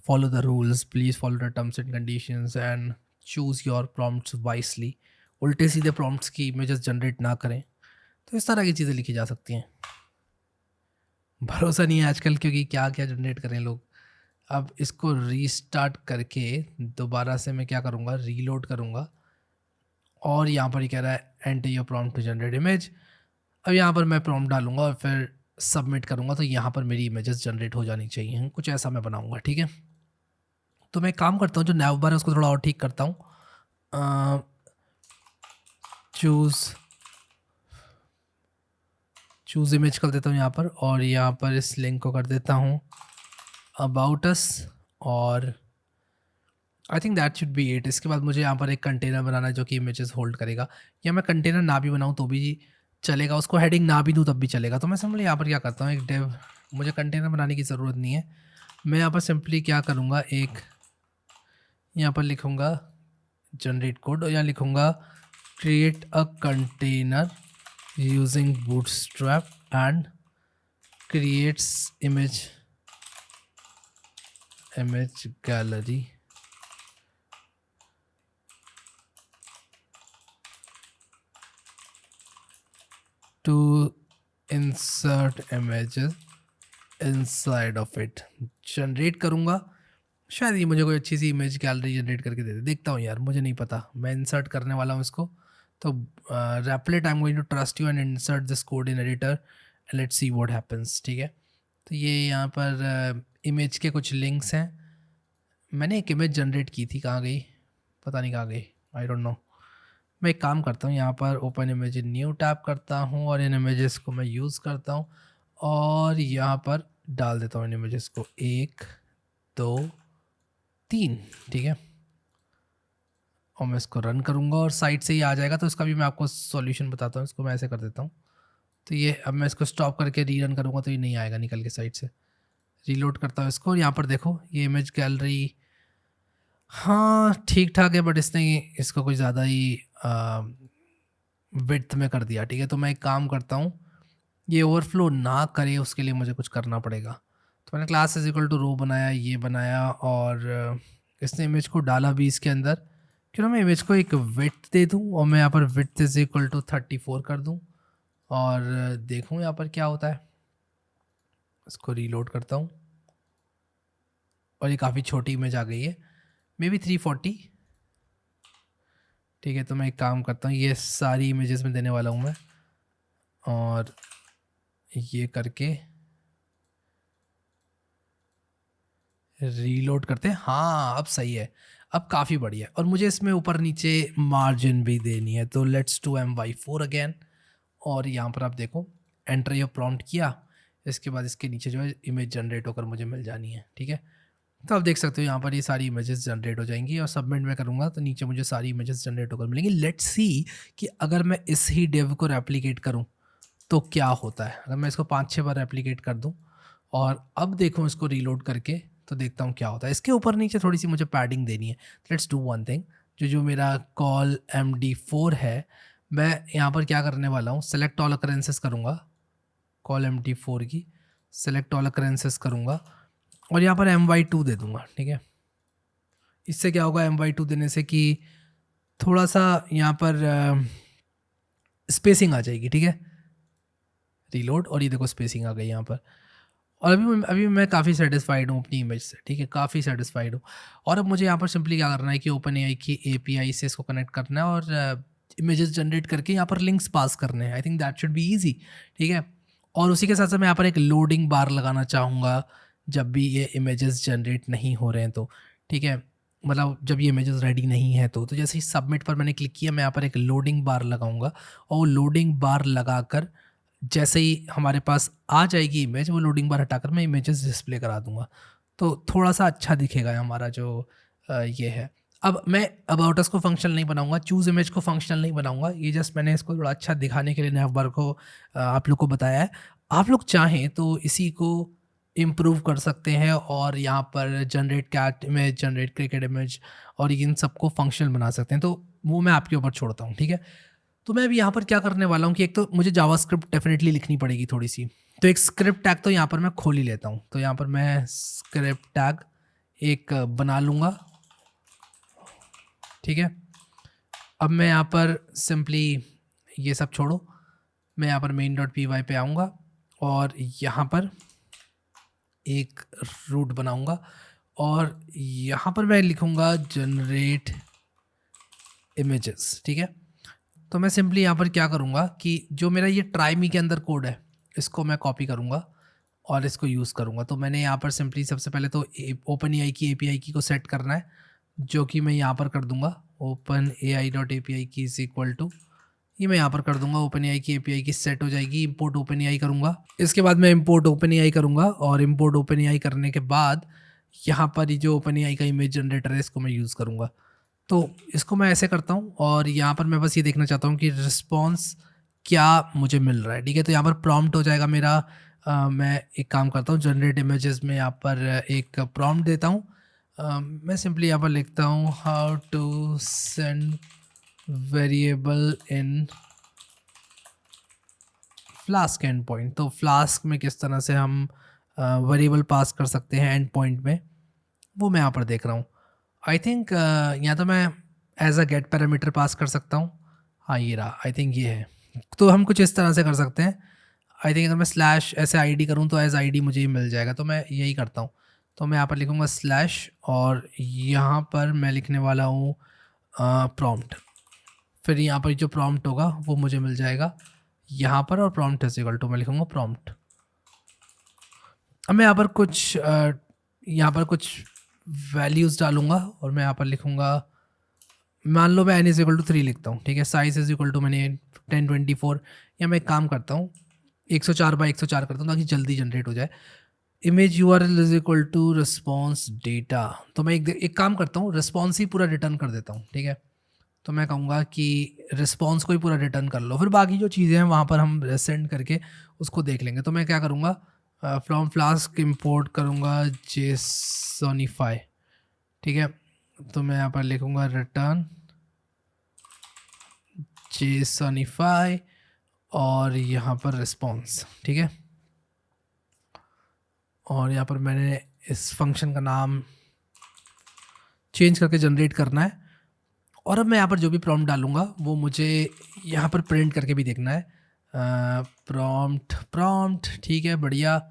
follow the rules, please follow the terms and conditions and choose your prompts wisely. उल्टे सीधे प्रॉम्प्ट्स की इमेजेस जनरेट ना करें, तो इस तरह की चीज़ें लिखी जा सकती हैं। भरोसा नहीं है आजकल, क्योंकि क्या क्या जनरेट करें लोग। अब इसको रीस्टार्ट करके दोबारा से मैं क्या करूँगा, रीलोड करूँगा, और यहाँ पर ये कह रहा है enter your prompt to generate image. अब यहाँ पर मैं प्रॉम्प्ट डालूँगा और फिर सबमिट करूँगा, तो यहाँ पर मेरी इमेजेस जनरेट हो जानी चाहिए, कुछ ऐसा मैं बनाऊँगा, ठीक है। तो मैं एक काम करता हूँ, जो नैव बार है उसको थोड़ा और ठीक करता हूँ, चूज़ इमेज कर देता हूँ यहाँ पर, और यहाँ पर इस लिंक को कर देता हूँ अबाउट अस, और I think that should be it. इसके बाद मुझे यहाँ पर एक कंटेनर बनाना है जो कि इमेजेस होल्ड करेगा, या मैं कंटेनर ना भी बनाऊँ तो भी चलेगा, उसको हेडिंग ना भी दूँ तब भी चलेगा। तो मैं सिंपली यहाँ पर क्या करता हूँ, एक डेव, मुझे कंटेनर बनाने की ज़रूरत नहीं है, मैं यहाँ पर सिंपली क्या करूँगा, एक यहाँ पर लिखूँगा जनरेट कोड, और यहाँ लिखूँगा create a container using bootstrap and creates image gallery to insert images inside of it। Generate करूँगा, शायद ये मुझे कोई अच्छी सी इमेज गैलरी जनरेट करके दे दे, देखता हूँ यार, मुझे नहीं पता। मैं इंसर्ट करने वाला हूँ इसको, तो Replit I am going to trust you and insert this code in editor and let's see what happens, ठीक है। तो ये यहाँ पर इमेज के कुछ लिंक्स हैं। मैंने एक इमेज जनरेट की थी, कहाँ गई पता नहीं, कहाँ गई, आई डोंट नो। मैं एक काम करता हूँ, यहाँ पर ओपन इमेज न्यू टैप करता हूँ, और इन इमेजेस को मैं यूज़ करता हूँ, और यहाँ पर डाल देता हूँ इन इमेजेस को 1 2 3, ठीक है। और मैं इसको रन करूँगा और साइट से ही आ जाएगा, तो इसका भी मैं आपको सॉल्यूशन बताता हूँ। इसको मैं ऐसे कर देता हूँ, तो ये अब मैं इसको स्टॉप करके रीरन करूँगा तो ये नहीं आएगा निकल के साइट से। रीलोड करता हूँ इसको, और यहाँ पर देखो ये इमेज गैलरी हाँ ठीक ठाक है, बट इसने इसको कुछ ज़्यादा ही विड्थ में कर दिया, ठीक है। तो मैं एक काम करता हूँ, ये ओवरफ्लो ना करे उसके लिए मुझे कुछ करना पड़ेगा। तो मैंने क्लास इज इक्वल टू रो बनाया, ये बनाया, और इसने इमेज को डाला भी इसके अंदर। क्यों ना मैं इमेज को एक विड्थ दे दूँ, और मैं यहाँ पर विड्थ इज इक्वल टू 34 कर दूँ, और देखूँ यहाँ पर क्या होता है। इसको रीलोड करता हूँ, और ये काफ़ी छोटी इमेज आ गई है, मे बी 340, ठीक है। तो मैं एक काम करता हूँ, ये सारी इमेजेस में देने वाला हूँ मैं, और ये करके रीलोड करते हैं। हाँ अब सही है, अब काफ़ी बढ़िया। और मुझे इसमें ऊपर नीचे मार्जिन भी देनी है, तो लेट्स टू my4 अगेन, और यहाँ पर आप देखो एंटर योर प्रॉम्प्ट किया, इसके बाद इसके नीचे जो है इमेज जनरेट होकर मुझे मिल जानी है, ठीक है। तो आप देख सकते हो यहाँ पर ये सारी इमेजेस जनरेट हो जाएंगी, और सबमिट में करूँगा तो नीचे मुझे सारी इमेजेस जनरेट होकर मिलेंगी। लेट्स सी कि अगर मैं इस ही डेव को रेप्लिकेट करूँ तो क्या होता है। अगर मैं इसको 5-6 बार रेप्लिकेट कर दूँ, और अब देखूँ इसको रीलोड करके, तो देखता हूँ क्या होता है। इसके ऊपर नीचे थोड़ी सी मुझे पैडिंग देनी है। लेट्स डू वन थिंग, जो मेरा कॉल MD4 है, मैं यहाँ पर क्या करने वाला हूँ, सेलेक्ट ऑल अकरेंसेस करूँगा, कॉल MD4 की सेलेक्ट ऑल अकरेंसेस करूँगा और यहाँ पर my2 दे दूँगा, ठीक है। इससे क्या होगा my2 देने से कि थोड़ा सा यहाँ पर स्पेसिंग आ जाएगी, ठीक है। रीलोड और ये देखो स्पेसिंग आ गई यहाँ पर। और अभी मैं काफ़ी सेटिस्फाइड हूँ अपनी इमेज से, ठीक है, काफ़ी सेटिस्फाइड हूँ। और अब मुझे यहाँ पर सिंपली क्या करना है कि ओपन एआई की एपीआई से इसको कनेक्ट करना है और इमेजेस जनरेट करके यहाँ पर लिंक्स पास करने हैं। I think that should be easy, ठीक है। और उसी के साथ साथ मैं यहाँ पर एक लोडिंग बार लगाना चाहूँगा जब भी ये इमेजेस जनरेट नहीं हो रहे हैं तो, ठीक है, मतलब जब ये इमेजेस रेडी नहीं है तो जैसे ही सबमिट पर मैंने क्लिक किया मैं यहाँ पर एक लोडिंग बार लगाऊंगा और लोडिंग बार लगाकर जैसे ही हमारे पास आ जाएगी इमेज, वो लोडिंग बार हटाकर मैं इमेजेस डिस्प्ले करा दूंगा, तो थोड़ा सा अच्छा दिखेगा हमारा जो ये है। अब मैं अबाउट अस को फंक्शनल नहीं बनाऊंगा, चूज़ इमेज को फंक्शनल नहीं बनाऊंगा, ये जस्ट मैंने इसको थोड़ा अच्छा दिखाने के लिए नैवबार को आप लोग को बताया है। आप लोग चाहें तो इसी को इम्प्रूव कर सकते हैं और यहाँ पर generate cat image, generate cricket image और इन सबको फंक्शनल बना सकते हैं, तो वो मैं आपके ऊपर छोड़ता हूँ, ठीक है। तो मैं अभी यहाँ पर क्या करने वाला हूँ कि एक तो मुझे जावास्क्रिप्ट डेफिनेटली लिखनी पड़ेगी थोड़ी सी, तो एक स्क्रिप्ट टैग तो यहाँ पर मैं खोल ही लेता हूँ। तो यहाँ पर मैं स्क्रिप्ट टैग एक बना लूँगा, ठीक है। अब मैं यहाँ पर सिंपली ये सब छोड़ो, मैं यहाँ पर main.py पे आऊँगा और यहाँ पर एक रूट बनाऊँगा और यहाँ पर मैं लिखूँगा जनरेट इमेजेस, ठीक है। तो मैं सिंपली यहाँ पर क्या करूँगा कि जो मेरा ये ट्राई मी के अंदर कोड है इसको मैं कॉपी करूँगा और इसको यूज़ करूँगा। तो मैंने यहाँ पर सिंपली सबसे पहले तो ओपन एआई की एपीआई की को सेट करना है, जो कि मैं यहाँ पर कर दूँगा ओपन एआई डॉट एपीआई की इज इक्वल टू, ये मैं यहाँ पर कर दूँगा ओपन एआई की एपीआई की सेट हो जाएगी। इंपोर्ट ओपन एआई करूँगा, इसके बाद मैं इंपोर्ट ओपन एआई करूँगा और इंपोर्ट ओपन एआई करने के बाद यहाँ पर ये जो ओपन एआई का इमेज जनरेटर है इसको मैं यूज़ करूँगा। तो इसको मैं ऐसे करता हूँ और यहाँ पर मैं बस ये देखना चाहता हूँ कि रिस्पॉन्स क्या मुझे मिल रहा है, ठीक है। तो यहाँ पर प्रॉम्प्ट हो जाएगा मेरा, मैं एक काम करता हूँ जनरेट इमेजेस में यहाँ पर एक प्रॉम्प्ट देता हूँ। मैं सिंपली यहाँ पर लिखता हूँ how to send variable in Flask endpoint. तो फ्लास्क में किस तरह से हम वेरिएबल पास कर सकते हैं एंड पॉइंट में, वो मैं यहाँ पर देख रहा हूँ। आई थिंक या तो मैं as a get parameter pass कर सकता हूँ, हाँ ये रहा, आई थिंक ये है। तो हम कुछ इस तरह से कर सकते हैं। आई थिंक अगर मैं स्लैश ऐसे आईडी करूँ तो एज आईडी मुझे ये मिल जाएगा, तो मैं यही करता हूँ। तो मैं यहाँ पर लिखूँगा स्लैश और यहाँ पर मैं लिखने वाला हूँ प्रॉम्प्ट, फिर यहाँ पर जो प्रॉम्प्ट होगा वो मुझे मिल जाएगा यहाँ पर और प्रॉम्प्ट इज इक्वल टू मैं लिखूँगा प्रॉम्प्ट। अब मैं यहाँ पर कुछ वैल्यूज़ डालूंगा और मैं यहाँ पर लिखूँगा, मान लो मैं n इज इक्वल टू 3 लिखता हूँ, ठीक है। साइज इज इक्वल टू मैंने 1024, या मैं एक काम करता हूँ 104 बाई 104 करता हूँ ताकि जल्दी जनरेट हो जाए। Image URL is equal to response data, तो मैं एक काम करता हूँ रिस्पॉन्स ही पूरा रिटर्न कर देता हूँ, ठीक है। तो मैं कहूँगा कि रिस्पॉन्स को ही पूरा रिटर्न कर लो, फिर बाकी जो चीज़ें हैं वहाँ पर हम सेंड करके उसको देख लेंगे। तो मैं क्या करूँगा फ्रॉम फ्लास्क इंपोर्ट करूँगा जेसोनिफाई, ठीक है। तो मैं यहाँ पर लिखूँगा रिटर्न जेसोनिफाई और यहाँ पर रिस्पॉन्स, ठीक है। और यहाँ पर मैंने इस फंक्शन का नाम चेंज करके जनरेट करना है और अब मैं यहाँ पर जो भी प्रॉम्प्ट डालूँगा वो मुझे यहाँ पर प्रिंट करके भी देखना है। प्रॉम्प्ट ठीक है, बढ़िया।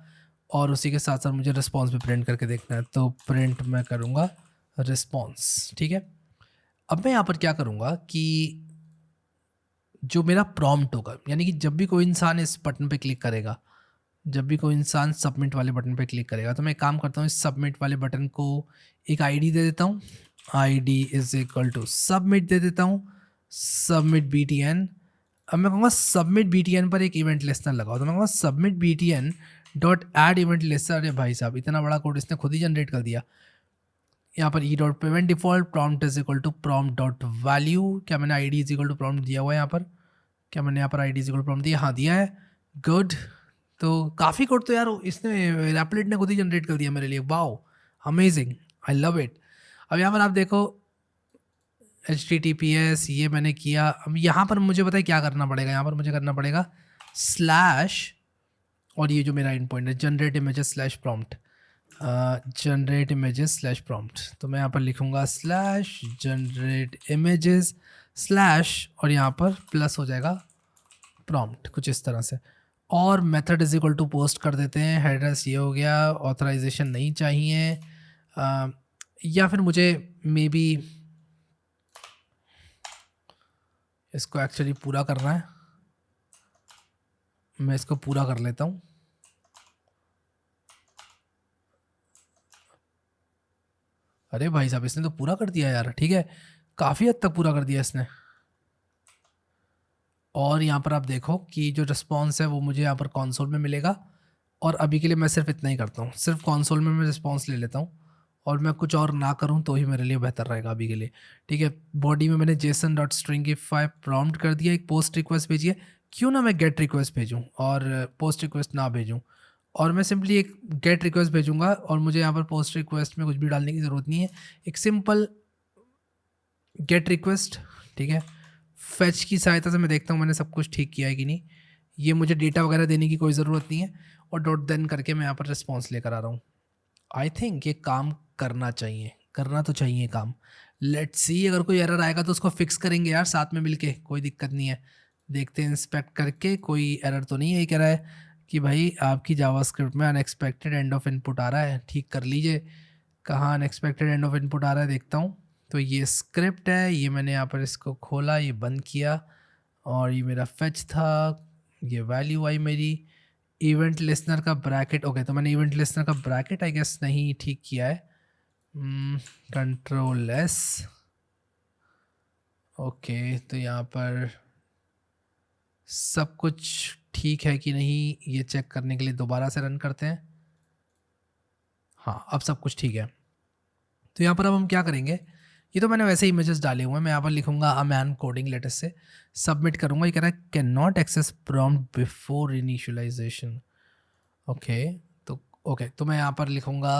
और उसी के साथ साथ मुझे रिस्पॉन्स भी प्रिंट करके देखना है, तो प्रिंट मैं करूँगा रिस्पॉन्स, ठीक है। अब मैं यहाँ पर क्या करूँगा कि जो मेरा प्रॉम्प्ट होगा, यानी कि जब भी कोई इंसान इस बटन पे क्लिक करेगा, जब भी कोई इंसान सबमिट वाले बटन पे क्लिक करेगा, तो मैं एक काम करता हूँ इस सबमिट वाले बटन को एक आईडी दे देता हूँ, ID is equal to submit दे देता हूँ, सबमिट BTN। अब मैं कहूँगा सबमिट BTN पर एक इवेंट लिस्टनर लगाओ, तो मैं कहूँगा submit BTN dot add event listener. अरे भाई साहब, इतना बड़ा कोड इसने खुद ही जनरेट कर दिया। यहाँ पर E dot payment default prompt is equal to prompt dot value, क्या मैंने ID is equal to prompt दिया हुआ है यहाँ पर, क्या मैंने यहाँ पर ID is equal to prompt दिया, हाँ दिया है, गुड। तो काफ़ी कोड तो यार इसने रैपलेट ने खुद ही जनरेट कर दिया मेरे लिए, wow amazing, I love it. अब यहाँ पर आप देखो HTTPS ये मैंने किया। अब यहाँ पर मुझे पता है क्या करना पड़ेगा, यहाँ पर मुझे करना पड़ेगा स्लैश और ये जो मेरा एंड पॉइंट है generate images slash prompt, generate images slash prompt, तो मैं यहाँ पर लिखूँगा स्लैश जनरेट इमेजेस स्लैश और यहाँ पर प्लस हो जाएगा प्रॉम्प्ट, कुछ इस तरह से। और method is equal to post कर देते हैं। एड्रेस ये हो गया, ऑथराइजेशन नहीं चाहिए, या फिर मुझे मे बी इसको एक्चुअली पूरा करना है, मैं इसको पूरा कर लेता हूँ। अरे भाई साहब इसने तो पूरा कर दिया यार, ठीक है, काफ़ी हद तक पूरा कर दिया इसने। और यहाँ पर आप देखो कि जो रिस्पॉन्स है वो मुझे यहाँ पर कंसोल में मिलेगा। और अभी के लिए मैं सिर्फ इतना ही करता हूँ, सिर्फ कंसोल में मैं रिस्पॉन्स ले लेता हूँ और मैं कुछ और ना करूँ तो ही मेरे लिए बेहतर रहेगा अभी के लिए, ठीक है। बॉडी में मैंने json.stringify प्रॉम्प्ट कर दिया, एक पोस्ट रिक्वेस्ट भेजी है, क्यों ना मैं गेट रिक्वेस्ट भेजूँ और पोस्ट रिक्वेस्ट ना भेजूँ, और मैं सिंपली एक गेट रिक्वेस्ट भेजूँगा और मुझे यहाँ पर पोस्ट रिक्वेस्ट में कुछ भी डालने की ज़रूरत नहीं है, एक सिंपल गेट रिक्वेस्ट, ठीक है। फेच की सहायता से मैं देखता हूँ मैंने सब कुछ ठीक किया है कि नहीं, ये मुझे डेटा वगैरह देने की कोई ज़रूरत नहीं है, और डॉट देन करके मैं यहाँ पर रिस्पॉन्स लेकर आ रहा हूँ। आई थिंक ये काम करना चाहिए, करना तो चाहिए काम। लेट्स सी, अगर कोई एरर आएगा तो उसको फिक्स करेंगे यार साथ में मिलके, कोई दिक्कत नहीं है। देखते हैं इंस्पेक्ट करके, कोई एरर तो नहीं है। ये कह रहा है कि भाई आपकी जावास्क्रिप्ट में अनएक्सपेक्टेड एंड ऑफ इनपुट आ रहा है, ठीक कर लीजिए। कहाँ अनएक्सपेक्टेड एंड ऑफ इनपुट आ रहा है देखता हूँ। तो ये स्क्रिप्ट है, ये मैंने यहाँ पर इसको खोला, ये बंद किया, और ये मेरा फेच था, ये वैल्यू आई मेरी। इवेंट लिसनर का ब्रैकेट, ओके, तो मैंने इवेंट लिसनर का ब्रैकेट आई गेस नहीं ठीक किया है। कंट्रोल एस, ओके, तो यहाँ पर सब कुछ ठीक है कि नहीं ये चेक करने के लिए दोबारा से रन करते हैं। हाँ, अब सब कुछ ठीक है। तो यहाँ पर अब हम क्या करेंगे, ये तो मैंने वैसे इमेजेस डाले हुए हैं, मैं यहाँ पर लिखूंगा अ मैन कोडिंग, लेटेस्ट से सबमिट करूंगा। ये कह रहा है can not access prompt before initialization, okay. तो ओके, तो मैं यहाँ पर लिखूंगा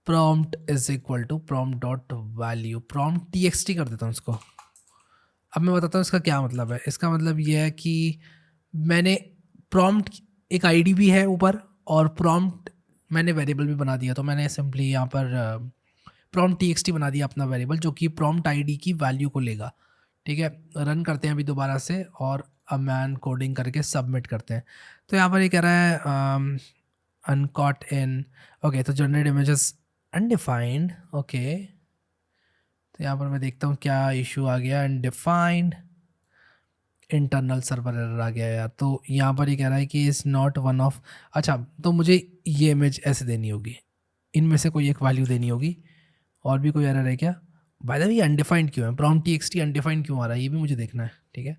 prompt is equal to prompt dot value, prompt T कर देता हूँ इसको। अब मैं बताता हूँ इसका क्या मतलब है। इसका मतलब ये है कि मैंने प्रॉम्प्ट, एक आईडी भी है ऊपर, और प्रॉम्प्ट मैंने वेरिएबल भी बना दिया। तो मैंने सिंपली यहाँ पर प्रॉम्प्ट टी बना दिया अपना वेरिएबल, जो कि प्रॉम्प्ट आईडी की वैल्यू को लेगा, ठीक है। रन करते हैं अभी दोबारा से, और अब मैन कोडिंग करके सबमिट करते हैं। तो यहाँ पर ये कह रहा है अनकॉट इन, ओके, तो जनरेट इमेजेस अनडिफाइंड, ओके। तो यहाँ पर मैं देखता हूँ क्या इशू आ गया, अनडिफाइंड इंटरनल सर्वर एरर आ गया यार। तो यहाँ पर ये कह रहा है कि इज़ नॉट वन ऑफ, अच्छा, तो मुझे ये इमेज ऐसे देनी होगी, इनमें से कोई एक वैल्यू देनी होगी। और भी कोई एरर है क्या? बाय द वे ये अनडिफाइंड क्यों है, प्रॉम्प्ट टी अनडिफाइंड क्यों आ रहा है, ये भी मुझे देखना है, ठीक है,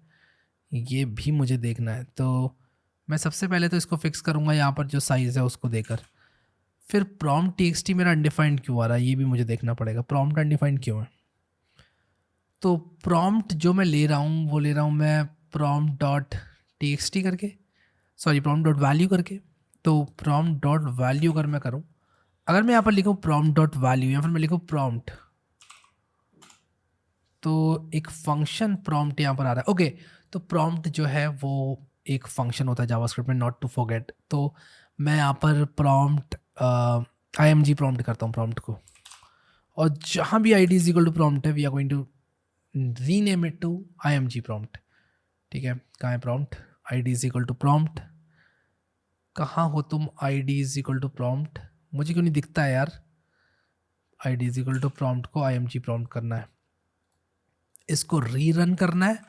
ये भी मुझे देखना है। तो मैं सबसे पहले तो इसको फिक्स करूँगा यहाँ पर जो साइज़ है उसको देकर, फिर प्रॉम्प्ट टी मेरा अनडिफाइंड क्यों आ रहा है ये भी मुझे देखना पड़ेगा, प्रॉम्प्ट अनडिफाइंड क्यों है। तो प्रॉम्प्ट जो मैं ले रहा हूँ वो ले रहा हूँ मैं प्रॉम्प्ट डॉट टी करके, सॉरी प्रॉम्प्ट डॉट वैल्यू करके। तो प्रॉम्प्ट डॉट वैल्यू अगर मैं करूँ, अगर मैं यहाँ पर लिखूँ प्रॉम्प्ट डॉट वैल्यू या फिर मैं लिखूँ प्रॉम्प्ट, तो एक फंक्शन प्रॉम्प्ट यहाँ पर आ रहा है, ओके। तो प्रॉम्प्ट जो है वो एक फंक्शन होता है जावास्क्रिप्ट में, नॉट टू फॉरगेट। तो मैं यहाँ पर प्रॉम्प्ट IMG प्रॉम्प्ट करता हूँ प्रॉम्प्ट को, और जहाँ भी ID is equal to prompt है we are going to rename it to IMG prompt, ठीक है। कहाँ है prompt, ID is equal to prompt, कहाँ हो तुम, ID is equal to prompt, मुझे क्यों नहीं दिखता है यार। ID is equal to prompt को IMG प्रॉम्प्ट करना है, इसको रीरन करना है,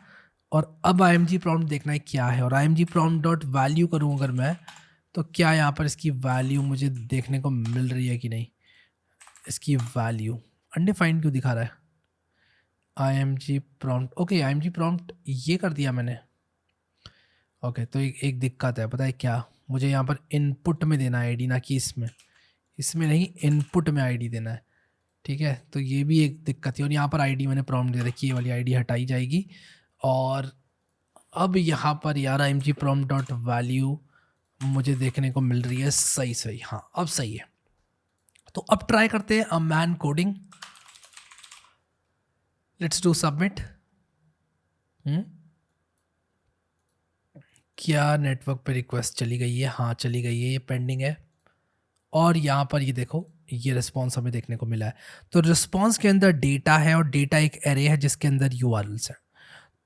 और अब IMG प्रॉम्प्ट देखना है क्या है। और IMG प्रॉम्प्ट डॉट वैल्यू करूँ अगर मैं, तो क्या यहाँ पर इसकी वैल्यू मुझे देखने को मिल रही है कि नहीं। इसकी वैल्यू अनडिफाइंड क्यों दिखा रहा है, IMG prompt, okay, IMG prompt ये कर दिया मैंने, ओके। तो एक दिक्कत है, पता है क्या, मुझे यहाँ पर इनपुट में देना है आईडी, ना कि इसमें, इसमें नहीं, इनपुट में आईडी देना है, ठीक है। तो ये भी एक दिक्कत है, और यहाँ पर आईडी मैंने प्रॉम्प्ट दे रखी है, ये वाली आईडी हटाई जाएगी। और अब यहाँ पर यार IMG प्रॉम्प्ट डॉट वैल्यू मुझे देखने को मिल रही है, सही सही, हाँ अब सही है। तो अब ट्राई करते हैं अ man coding, let's do submit. क्या नेटवर्क पे रिक्वेस्ट चली गई है? हाँ चली गई है, ये पेंडिंग है। और यहाँ पर ये देखो, ये रिस्पॉन्स हमें देखने को मिला है। तो रिस्पॉन्स के अंदर डेटा है और डेटा एक एरे है जिसके अंदर यूआरएल्स है।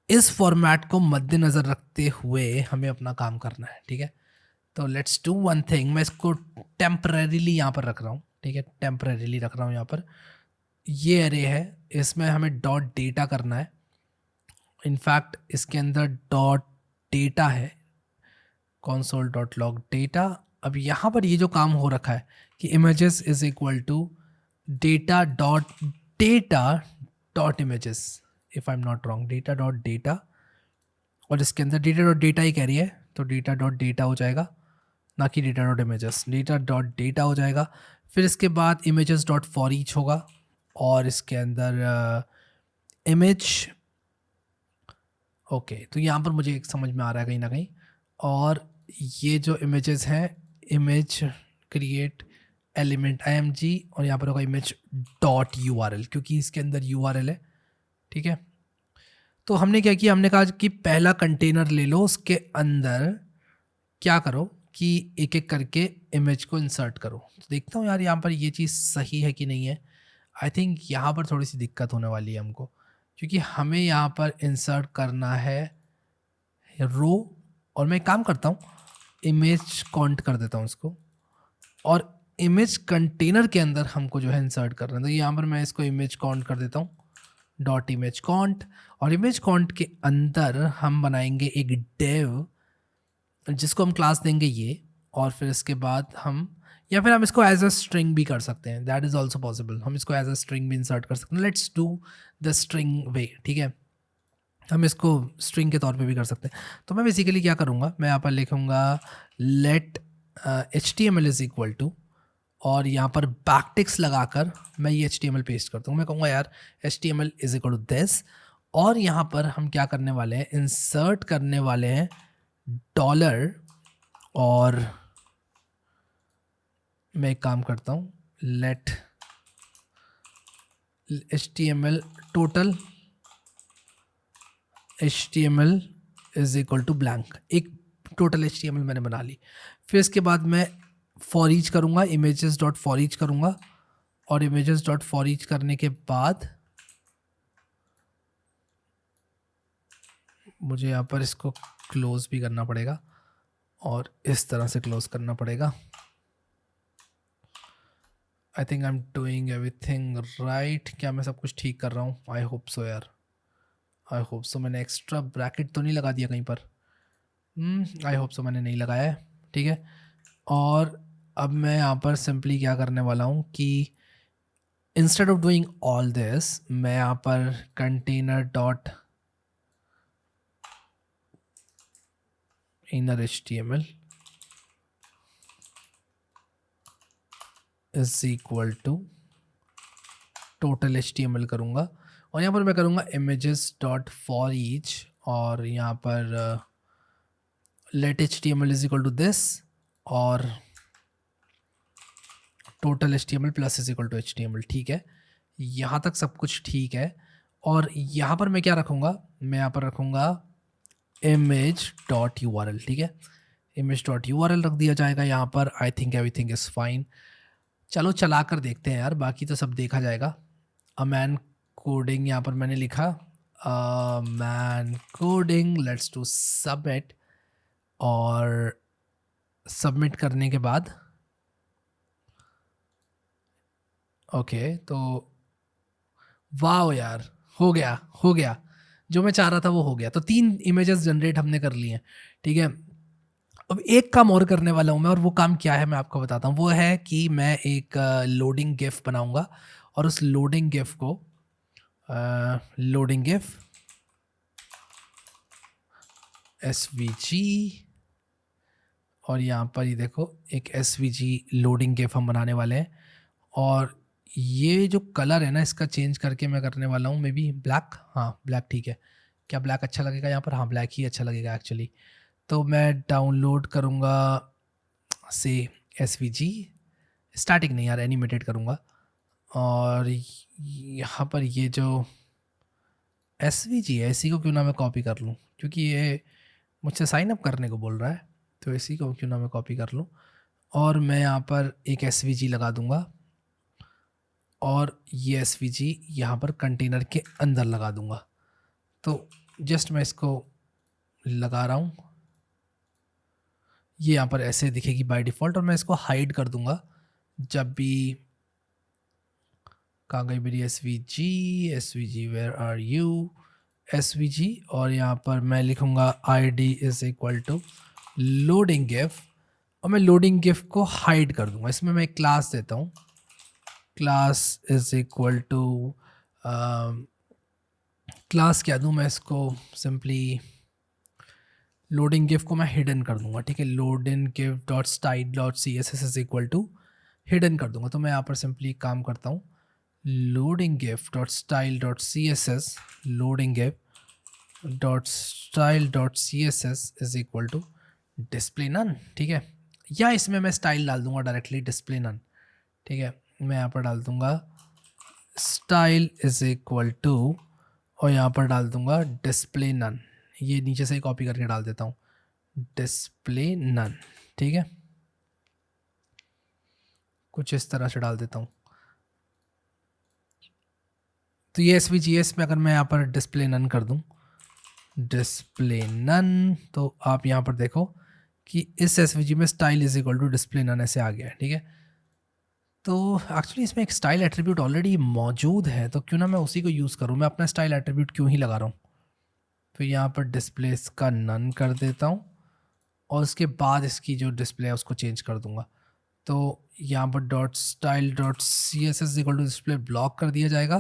इस फॉर्मेट को मद्देनज़र रखते हुए हमें अपना काम करना है, ठीक है। तो लेट्स डू वन थिंग, मैं इसको टेम्परेरीली यहाँ पर रख रहा हूँ, ठीक है, टेम्परेरीली रख रहा हूँ यहाँ पर। ये एरे है, इसमें हमें डॉट डेटा करना है। इनफैक्ट इसके अंदर डॉट डेटा है, console डॉट लॉग डेटा। अब यहाँ पर ये जो काम हो रखा है कि images is equal to data dot images, if I am not wrong, data dot data. और इसके अंदर डेटा डॉट डेटा ही कह रही है, तो डेटा डॉट डेटा हो जाएगा, ना कि data dot images, data dot data हो जाएगा। फिर इसके बाद इमेजेस डॉट फॉर ईच होगा, और इसके अंदर इमेज, ओके। तो यहाँ पर मुझे एक समझ में आ रहा है कहीं ना कहीं। और ये जो इमेजेस हैं, इमेज क्रिएट एलिमेंट img, और यहाँ पर होगा इमेज डॉट यूआरएल, क्योंकि इसके अंदर यूआरएल है, ठीक है। तो हमने क्या किया, हमने कहा कि पहला कंटेनर ले लो, उसके अंदर क्या करो कि एक एक करके इमेज को इंसर्ट करो। तो देखता हूँ यार यहाँ पर ये चीज़ सही है कि नहीं है। आई थिंक यहाँ पर थोड़ी सी दिक्कत होने वाली है हमको, क्योंकि हमें यहाँ पर इंसर्ट करना है रो। और मैं एक काम करता हूँ, इमेज काउंट कर देता हूँ इसको, और इमेज कंटेनर के अंदर हमको जो है इंसर्ट करना है। तो यहाँ पर मैं इसको इमेज काउंट कर देता हूँ, डॉट इमेज काउंट। और इमेज काउंट के अंदर हम बनाएंगे एक डेव, जिसको हम क्लास देंगे ये। और फिर इसके बाद हम, या फिर हम इसको एज अ स्ट्रिंग भी कर सकते हैं, दैट इज़ ऑल्सो पॉसिबल। हम इसको एज अ स्ट्रिंग भी इंसर्ट कर सकते हैं। लेट्स डू द स्ट्रिंग वे, ठीक है। हम इसको स्ट्रिंग के तौर पे भी कर सकते हैं। तो मैं बेसिकली क्या करूँगा, मैं यहाँ पर लिखूँगा let HTML is equal to, और यहाँ पर बैकटिक्स लगाकर मैं ये HTML पेस्ट करता हूँ। मैं कहूँगा यार HTML is equal to this, और यहाँ पर हम क्या करने वाले हैं, इंसर्ट करने वाले हैं डॉलर। और मैं एक काम करता हूँ, let HTML total HTML is equal to blank. एक टोटल HTML मैंने बना ली। फिर इसके बाद मैं फॉर ईच करूँगा, इमेजेस डॉट फॉर ईच करूँगा, और इमेजेस डॉट फॉर ईच करने के बाद मुझे यहाँ पर इसको क्लोज भी करना पड़ेगा, और इस तरह से क्लोज करना पड़ेगा। I think I am doing everything right. क्या मैं सब कुछ ठीक कर रहा हूँ? आई होप सो यार, आई होप सो। मैंने एक्स्ट्रा ब्रैकेट तो नहीं लगा दिया कहीं पर? आई होप सो मैंने नहीं लगाया है, ठीक है। और अब मैं यहाँ पर सिंपली क्या करने वाला हूँ कि instead of doing all this, मैं यहाँ पर container dot inner HTML is equal to total HTML करूँगा, और यहाँ पर मैं करूँगा images डॉट फॉर ईच, और यहाँ पर let HTML is equal to this, और total HTML plus is equal to HTML, ठीक है। यहाँ तक सब कुछ ठीक है। और यहाँ पर मैं क्या रखूँगा, मैं यहाँ पर रखूँगा इमेज डॉट यूआरएल, ठीक है। इमेज डॉट यूआरएल रख दिया जाएगा यहाँ पर। I think everything is fine. चलो चला कर देखते हैं यार, बाकी तो सब देखा जाएगा। मैन कोडिंग यहाँ पर मैंने लिखा, man coding, let's to submit. और सबमिट करने के बाद ओके, तो वाह यार, हो गया, हो गया। जो मैं चाह रहा था वो हो गया। तो 3 इमेजेस जनरेट हमने कर लिए हैं, ठीक है। अब एक काम और करने वाला हूँ मैं, और वो काम क्या है मैं आपको बताता हूँ। वो है कि मैं एक लोडिंग गिफ बनाऊँगा, और उस लोडिंग गिफ को लोडिंग गिफ SVG, और यहाँ पर ये देखो एक SVG लोडिंग गिफ हम बनाने वाले हैं। और ये जो कलर है ना, इसका चेंज करके मैं करने वाला हूँ मे बी ब्लैक। हाँ ब्लैक ठीक है। क्या ब्लैक अच्छा लगेगा यहाँ पर? हाँ ब्लैक ही अच्छा लगेगा एक्चुअली। तो मैं डाउनलोड करूँगा से SVG, स्टैटिक नहीं यार, एनिमेटेड करूँगा। और यहाँ पर ये जो SVG है, इसी को क्यों ना मैं कॉपी कर लूँ, क्योंकि ये मुझसे साइन अप करने को बोल रहा है, तो इसी को क्यों ना मैं कॉपी कर लूँ और मैं यहाँ पर एक एसवीजी लगा दूंगा और ये एसवीजी यहाँ पर कंटेनर के अंदर लगा दूंगा। तो जस्ट मैं इसको लगा रहा हूँ, ये यहाँ पर ऐसे दिखेगी बाय डिफ़ॉल्ट और मैं इसको हाइड कर दूंगा जब भी। कहाँ गई मेरी SVG, SVG where are you, SVG, और यहाँ पर मैं लिखूंगा id is equal to loading gif और मैं लोडिंग गिफ को हाइड कर दूंगा। इसमें मैं एक क्लास देता हूँ, class is equal to class क्या दूँ मैं इसको, सिंपली लोडिंग गिफ को मैं हिडन कर दूंगा, ठीक है। Loading gif dot style dot C S S is equal to hidden कर दूंगा। तो मैं यहाँ पर सिंपली काम करता हूँ, loading gif dot style dot C S S, loading gif dot style dot C S S is equal to display none, ठीक है। या इसमें मैं स्टाइल डाल दूंगा डायरेक्टली डिस्प्ले नन, ठीक है। मैं यहाँ पर डाल दूंगा स्टाइल इज इक्वल टू और यहाँ पर डाल दूंगा डिस्प्ले नन, ये नीचे से ही कॉपी करके डाल देता हूँ, डिस्प्ले नन, ठीक है। कुछ इस तरह से डाल देता हूँ। तो ये SVGS में अगर मैं यहाँ पर डिस्प्ले नन कर दूँ, डिस्प्ले नन, तो आप यहाँ पर देखो कि इस SVG में style is equal to display none ऐसे आ गया है, ठीक है। तो एक्चुअली इसमें एक स्टाइल एट्रीब्यूट ऑलरेडी मौजूद है, तो क्यों ना मैं उसी को यूज़ करूँ, मैं अपना स्टाइल एट्रीब्यूट क्यों ही लगा रहा हूँ। तो यहाँ पर डिस्प्ले इसका नन कर देता हूँ और उसके बाद इसकी जो डिस्प्ले है उसको चेंज कर दूंगा। तो यहाँ पर dot style dot C S S equal to display block कर दिया जाएगा।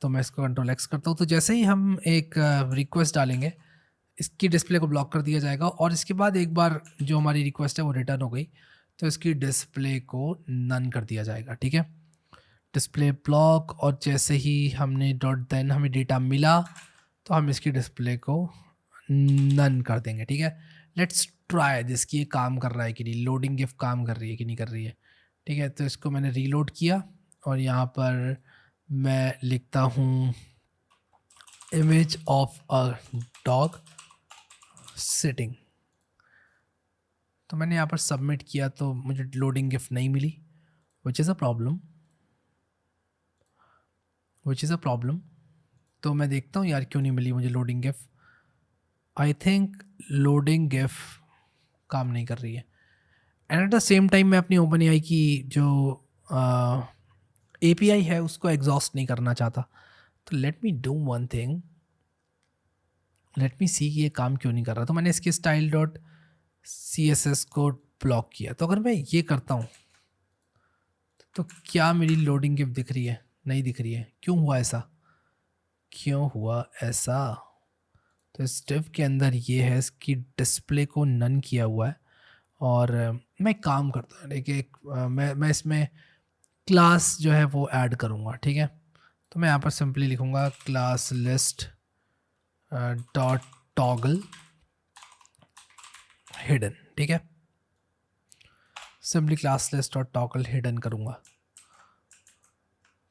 तो मैं इसको कंट्रोल एक्स करता हूँ, तो जैसे ही हम एक रिक्वेस्ट डालेंगे इसकी डिस्प्ले को ब्लॉक कर दिया जाएगा और इसके बाद एक बार जो हमारी रिक्वेस्ट है वो रिटर्न हो गई तो इसकी डिस्प्ले को नन कर दिया जाएगा, ठीक है। डिस्प्ले ब्लॉक, और जैसे ही हमने डॉट देन हमें डेटा मिला तो हम इसकी डिस्प्ले को नन कर देंगे, ठीक है। लेट्स ट्राई दिस कि ये काम कर रहा है कि नहीं, लोडिंग गिफ काम कर रही है कि नहीं कर रही है, ठीक है। तो इसको मैंने रीलोड किया और यहाँ पर मैं लिखता हूँ image of a dog sitting. तो मैंने यहाँ पर सबमिट किया तो मुझे लोडिंग गिफ नहीं मिली, विच इज़ अ प्रॉब्लम। तो मैं देखता हूँ यार क्यों नहीं मिली मुझे loading gif. I think loading gif काम नहीं कर रही है। And at the same time मैं अपनी ओपन एआई की जो API है उसको एग्जॉस्ट नहीं करना चाहता। तो let me do one thing, let me see कि ये काम क्यों नहीं कर रहा। तो मैंने इसके style dot C S S को ब्लॉक किया। तो अगर मैं ये करता हूँ तो क्या मेरी लोडिंग गिफ दिख रही है? नहीं दिख रही है। क्यों हुआ ऐसा? तो इस डिव के अंदर ये है, इसकी डिस्प्ले को नन किया हुआ है। और मैं एक काम करता हूँ, देखिए मैं इसमें क्लास जो है वो ऐड करूँगा, ठीक है। तो मैं यहाँ पर सिंपली लिखूँगा class list dot toggle hidden, ठीक है। Simply class list dot toggle hidden करूँगा,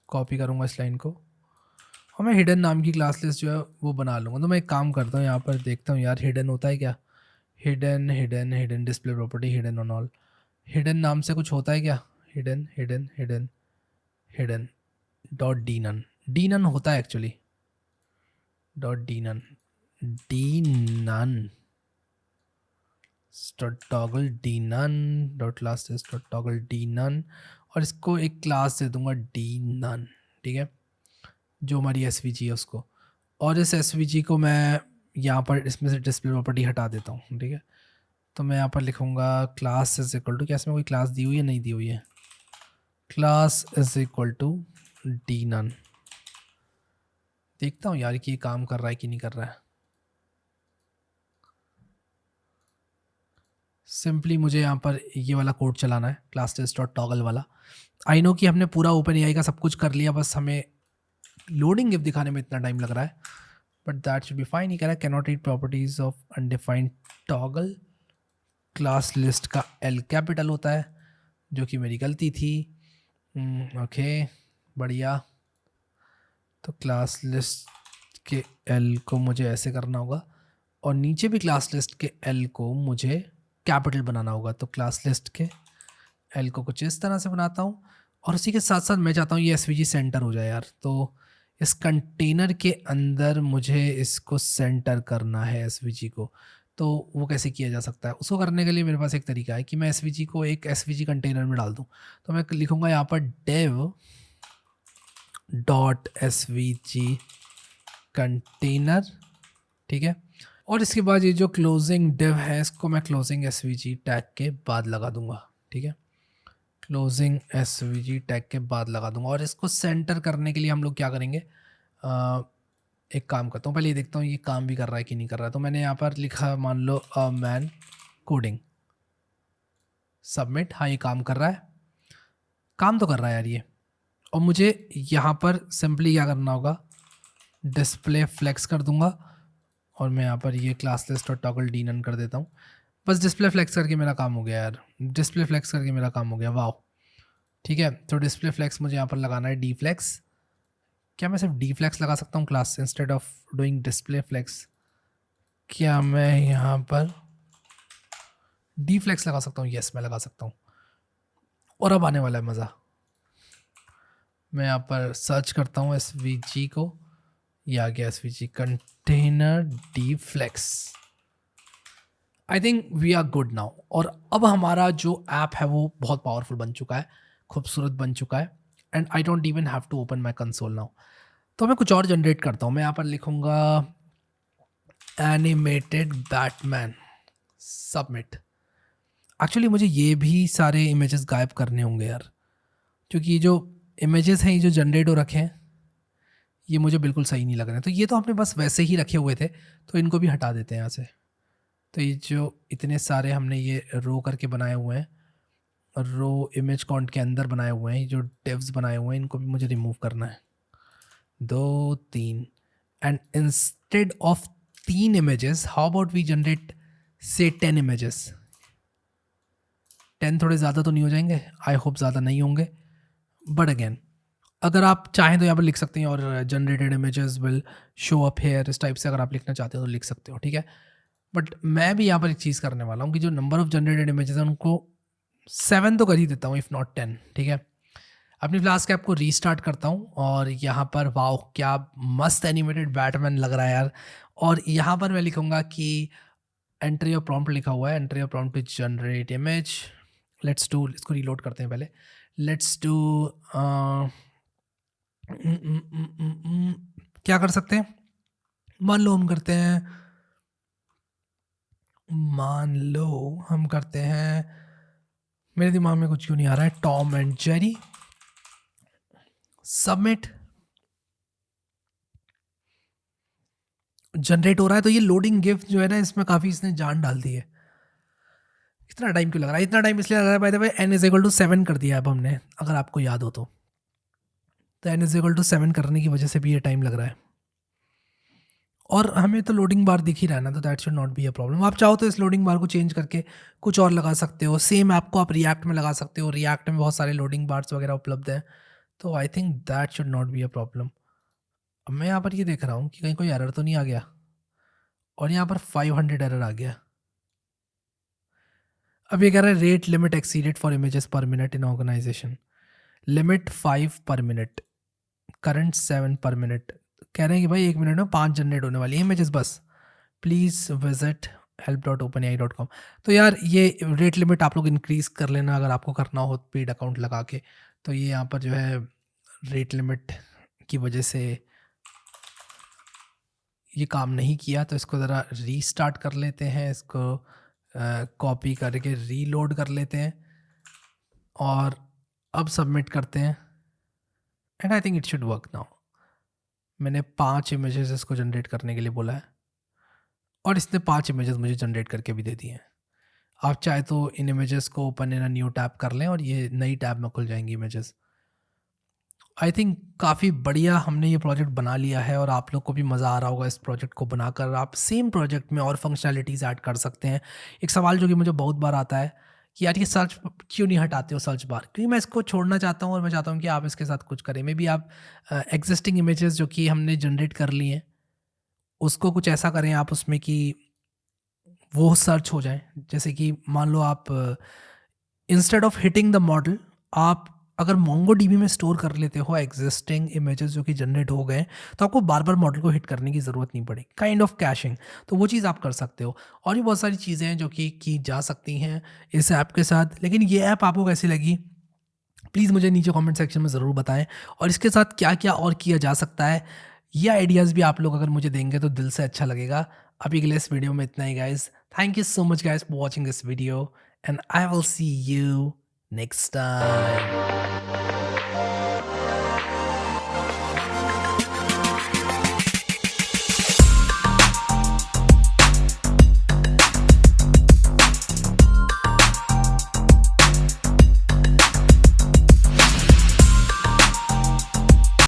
कॉपी करूँगा इस लाइन को और मैं हिडन नाम की क्लास लिस्ट जो है वो बना लूँगा। तो मैं एक काम करता हूँ, यहाँ पर देखता हूँ यार हिडन होता है क्या। Hidden display property hidden on all, hidden नाम से कुछ होता है क्या? हिडन डॉट डी नन होता है actually, dot D none dot toggle D none dot last dot toggle D none, और इसको एक क्लास दे दूंगा डी नन, ठीक है, जो हमारी SVG है उसको। और इस SVG को मैं यहाँ पर इसमें से डिस्प्ले प्रॉपर्टी हटा देता हूँ, ठीक है। तो मैं यहाँ पर लिखूँगा क्लास इज इक्वल टू, क्या इसमें कोई क्लास दी हुई है? नहीं दी हुई है। Class is equal to D none. देखता हूँ यार कि ये काम कर रहा है कि नहीं कर रहा है। सिंपली मुझे यहाँ पर ये वाला कोड चलाना है, क्लास टेस्ट डॉट टॉगल वाला। आई नो कि हमने पूरा ओपन एआई का सब कुछ कर लिया, बस हमें लोडिंग गिफ दिखाने में इतना टाइम लग रहा है, but that should be fine. ये कह रहा है cannot read properties of undefined toggle. Class list का L कैपिटल होता है, जो कि मेरी गलती थी। ओके बढ़िया। तो क्लास लिस्ट के L को मुझे ऐसे करना होगा और नीचे भी क्लास लिस्ट के एल को मुझे कैपिटल बनाना होगा। तो क्लास लिस्ट के एल को कुछ इस तरह से बनाता हूँ और उसी के साथ साथ मैं चाहता हूँ ये एसवीजी सेंटर हो जाए यार। तो इस कंटेनर के अंदर मुझे इसको सेंटर करना है एसवीजी को। तो वो कैसे किया जा सकता है, उसको करने के लिए मेरे पास एक तरीका है कि मैं एसवीजी को एक एसवीजी कंटेनर में डाल दूँ। तो मैं लिखूँगा यहाँ पर dev डॉट एसवीजी कंटेनर, ठीक है। और इसके बाद ये जो क्लोजिंग div है इसको मैं क्लोजिंग एसवीजी टैग के बाद लगा दूंगा, ठीक है। क्लोजिंग एसवीजी टैग के बाद लगा दूंगा। और इसको सेंटर करने के लिए हम लोग क्या करेंगे, एक काम करता हूँ, पहले ये देखता हूँ ये काम भी कर रहा है कि नहीं कर रहा है। तो मैंने यहाँ पर लिखा मान लो मैन कोडिंग सबमिट। हाँ ये काम कर रहा है, काम तो कर रहा है यार ये। और मुझे यहाँ पर सिंपली क्या करना होगा, डिस्प्ले फ्लेक्स कर दूंगा और मैं यहाँ पर ये क्लास लिस्ट और टॉगल डी नन कर देता हूँ। बस डिस्प्ले फ्लेक्स करके मेरा काम हो गया यार, डिस्प्ले फ्लेक्स करके मेरा काम हो गया, वाह। ठीक है, तो डिस्प्ले फ्लेक्स मुझे यहाँ पर लगाना है डी फ्लेक्स। क्या मैं सिर्फ डी फ्लेक्स लगा सकता हूँ class instead of doing display flex? क्या मैं यहाँ पर डी फ्लेक्स लगा सकता हूँ? यस मैं लगा सकता हूँ। और अब आने वाला है मज़ा। मैं यहाँ पर सर्च करता हूँ एसवीजी को, ये आ गया SVG container d flex. I think we are good now. और अब हमारा जो ऐप है वो बहुत पावरफुल बन चुका है, खूबसूरत बन चुका है, and I don't even have to open my console now. तो मैं कुछ और जनरेट करता हूँ। मैं यहाँ पर लिखूँगा एनिमेटेड बैटमैन सबमिट। एक्चुअली मुझे ये भी सारे इमेजेस गायब करने होंगे यार, क्योंकि ये जो इमेजेस हैं ये जो जनरेट हो रखे हैं ये मुझे बिल्कुल सही नहीं लग रहे हैं। तो ये तो हमने बस वैसे ही रखे हुए थे, तो इनको भी हटा देते हैं यहाँ से। तो ये जो इतने सारे हमने ये रो करके बनाए हुए हैं, रो इमेज काउंट के अंदर बनाए हुए हैं, जो डिव्स बनाए हुए हैं, इनको भी मुझे रिमूव करना है। 2 3 and instead of 3 images how about we generate say 10 images. 10 थोड़े ज़्यादा तो नहीं हो जाएंगे? आई होप ज़्यादा नहीं होंगे, बट अगेन अगर आप चाहें तो यहाँ पर लिख सकते हैं और generated images will show up here, इस टाइप से अगर आप लिखना चाहते हो तो लिख सकते हो, ठीक है। बट मैं भी यहाँ पर एक चीज़ करने वाला हूँ कि जो नंबर ऑफ जनरेटेड इमेजेस हैं उनको 7 तो कर ही देता हूँ, इफ़ नॉट 10, ठीक है। अपनी फ्लास्क ऐप को रीस्टार्ट करता हूँ और यहाँ पर वाओ क्या मस्त एनिमेटेड बैटमैन लग रहा है यार। और यहाँ पर मैं लिखूँगा कि एंटर योर प्रॉम्प्ट लिखा हुआ है, enter your prompt to generate image. Let's do, इसको रीलोड करते हैं पहले। लेट्स डू क्या कर सकते हैं, मान लो हम करते हैं, मेरे दिमाग में कुछ क्यों नहीं आ रहा है, Tom and Jerry submit. Generate हो रहा है। तो ये लोडिंग गिफ्ट जो है ना, इसमें काफ़ी इसने जान डाल दी है। इतना टाइम क्यों लग रहा है? इतना टाइम इसलिए लग रहा है बाय द वे, n=7 कर दिया अब हमने, अगर आपको याद हो तो n=7 करने की वजह से भी ये टाइम लग रहा है। और हमें तो लोडिंग बार दिख ही रहा है ना, तो that should not be a problem. आप चाहो तो इस लोडिंग बार को चेंज करके कुछ और लगा सकते हो। सेम ऐप को आप रिएक्ट में लगा सकते हो, रिएक्ट में बहुत सारे लोडिंग बार्स वगैरह उपलब्ध हैं, तो I think that should not be a problem. अब मैं यहाँ पर ये देख रहा हूँ कि कहीं कोई एरर तो नहीं आ गया, और यहाँ पर 500 एरर आ गया। अब ये कह रहा है rate limit exceeded for images per minute in organization, limit 5 per minute, current 7 पर मिनट। कह रहे हैं कि भाई 1 मिनट में 5 जनरेट होने वाली है इमेजेस बस, प्लीज़ विजिट help.openai.com। तो यार ये रेट लिमिट आप लोग इंक्रीज़ कर लेना अगर आपको करना हो पेड अकाउंट लगा के। तो ये यहाँ पर जो है रेट लिमिट की वजह से ये काम नहीं किया, तो इसको ज़रा रीस्टार्ट कर लेते हैं, इसको कॉपी करके रीलोड कर लेते हैं और अब सबमिट करते हैं, and I think it should work now. मैंने 5 इमेजेस इसको जनरेट करने के लिए बोला है और इसने 5 इमेजेस मुझे जनरेट करके भी दे दिए हैं। आप चाहे तो इन इमेजेस को open in a new tab कर लें और ये नई टैब में खुल जाएंगी इमेजेस। आई थिंक काफ़ी बढ़िया हमने ये प्रोजेक्ट बना लिया है और आप लोग को भी मज़ा आ रहा होगा इस प्रोजेक्ट को बनाकर। आप सेम प्रोजेक्ट में और फंक्शनैलिटीज़ ऐड कर सकते हैं। एक सवाल जो कि मुझे बहुत बार आता है कि यार ये सर्च क्यों नहीं हटाते हो सर्च बार, क्योंकि मैं इसको छोड़ना चाहता हूँ और मैं चाहता हूँ कि आप इसके साथ कुछ करें। मे बी आप एग्जिस्टिंग इमेजेस जो कि हमने जनरेट कर ली हैं उसको कुछ ऐसा करें आप उसमें कि वो सर्च हो जाएँ। जैसे कि मान लो आप instead of hitting the model, आप अगर मोंगोडीबी में स्टोर कर लेते हो एग्जिस्टिंग इमेजेस जो कि जनरेट हो गए, तो आपको बार-बार मॉडल को हिट करने की ज़रूरत नहीं पड़ेगी। काइंड ऑफ कैशिंग, तो वो चीज़ आप कर सकते हो। और भी बहुत सारी चीज़ें हैं जो कि की जा सकती हैं इस ऐप के साथ। लेकिन ये ऐप आपको कैसी लगी? प्लीज़ मुझे नीचे कमेंट सेक्शन में ज़रूर बताएँ, और इसके साथ क्या-क्या और किया जा सकता है, ये आइडियाज़ भी आप लोग अगर मुझे देंगे तो दिल से अच्छा लगेगा। अभी के लिए इस वीडियो में इतना ही guys. Thank you so much guys for watching this video, and I will see you next time.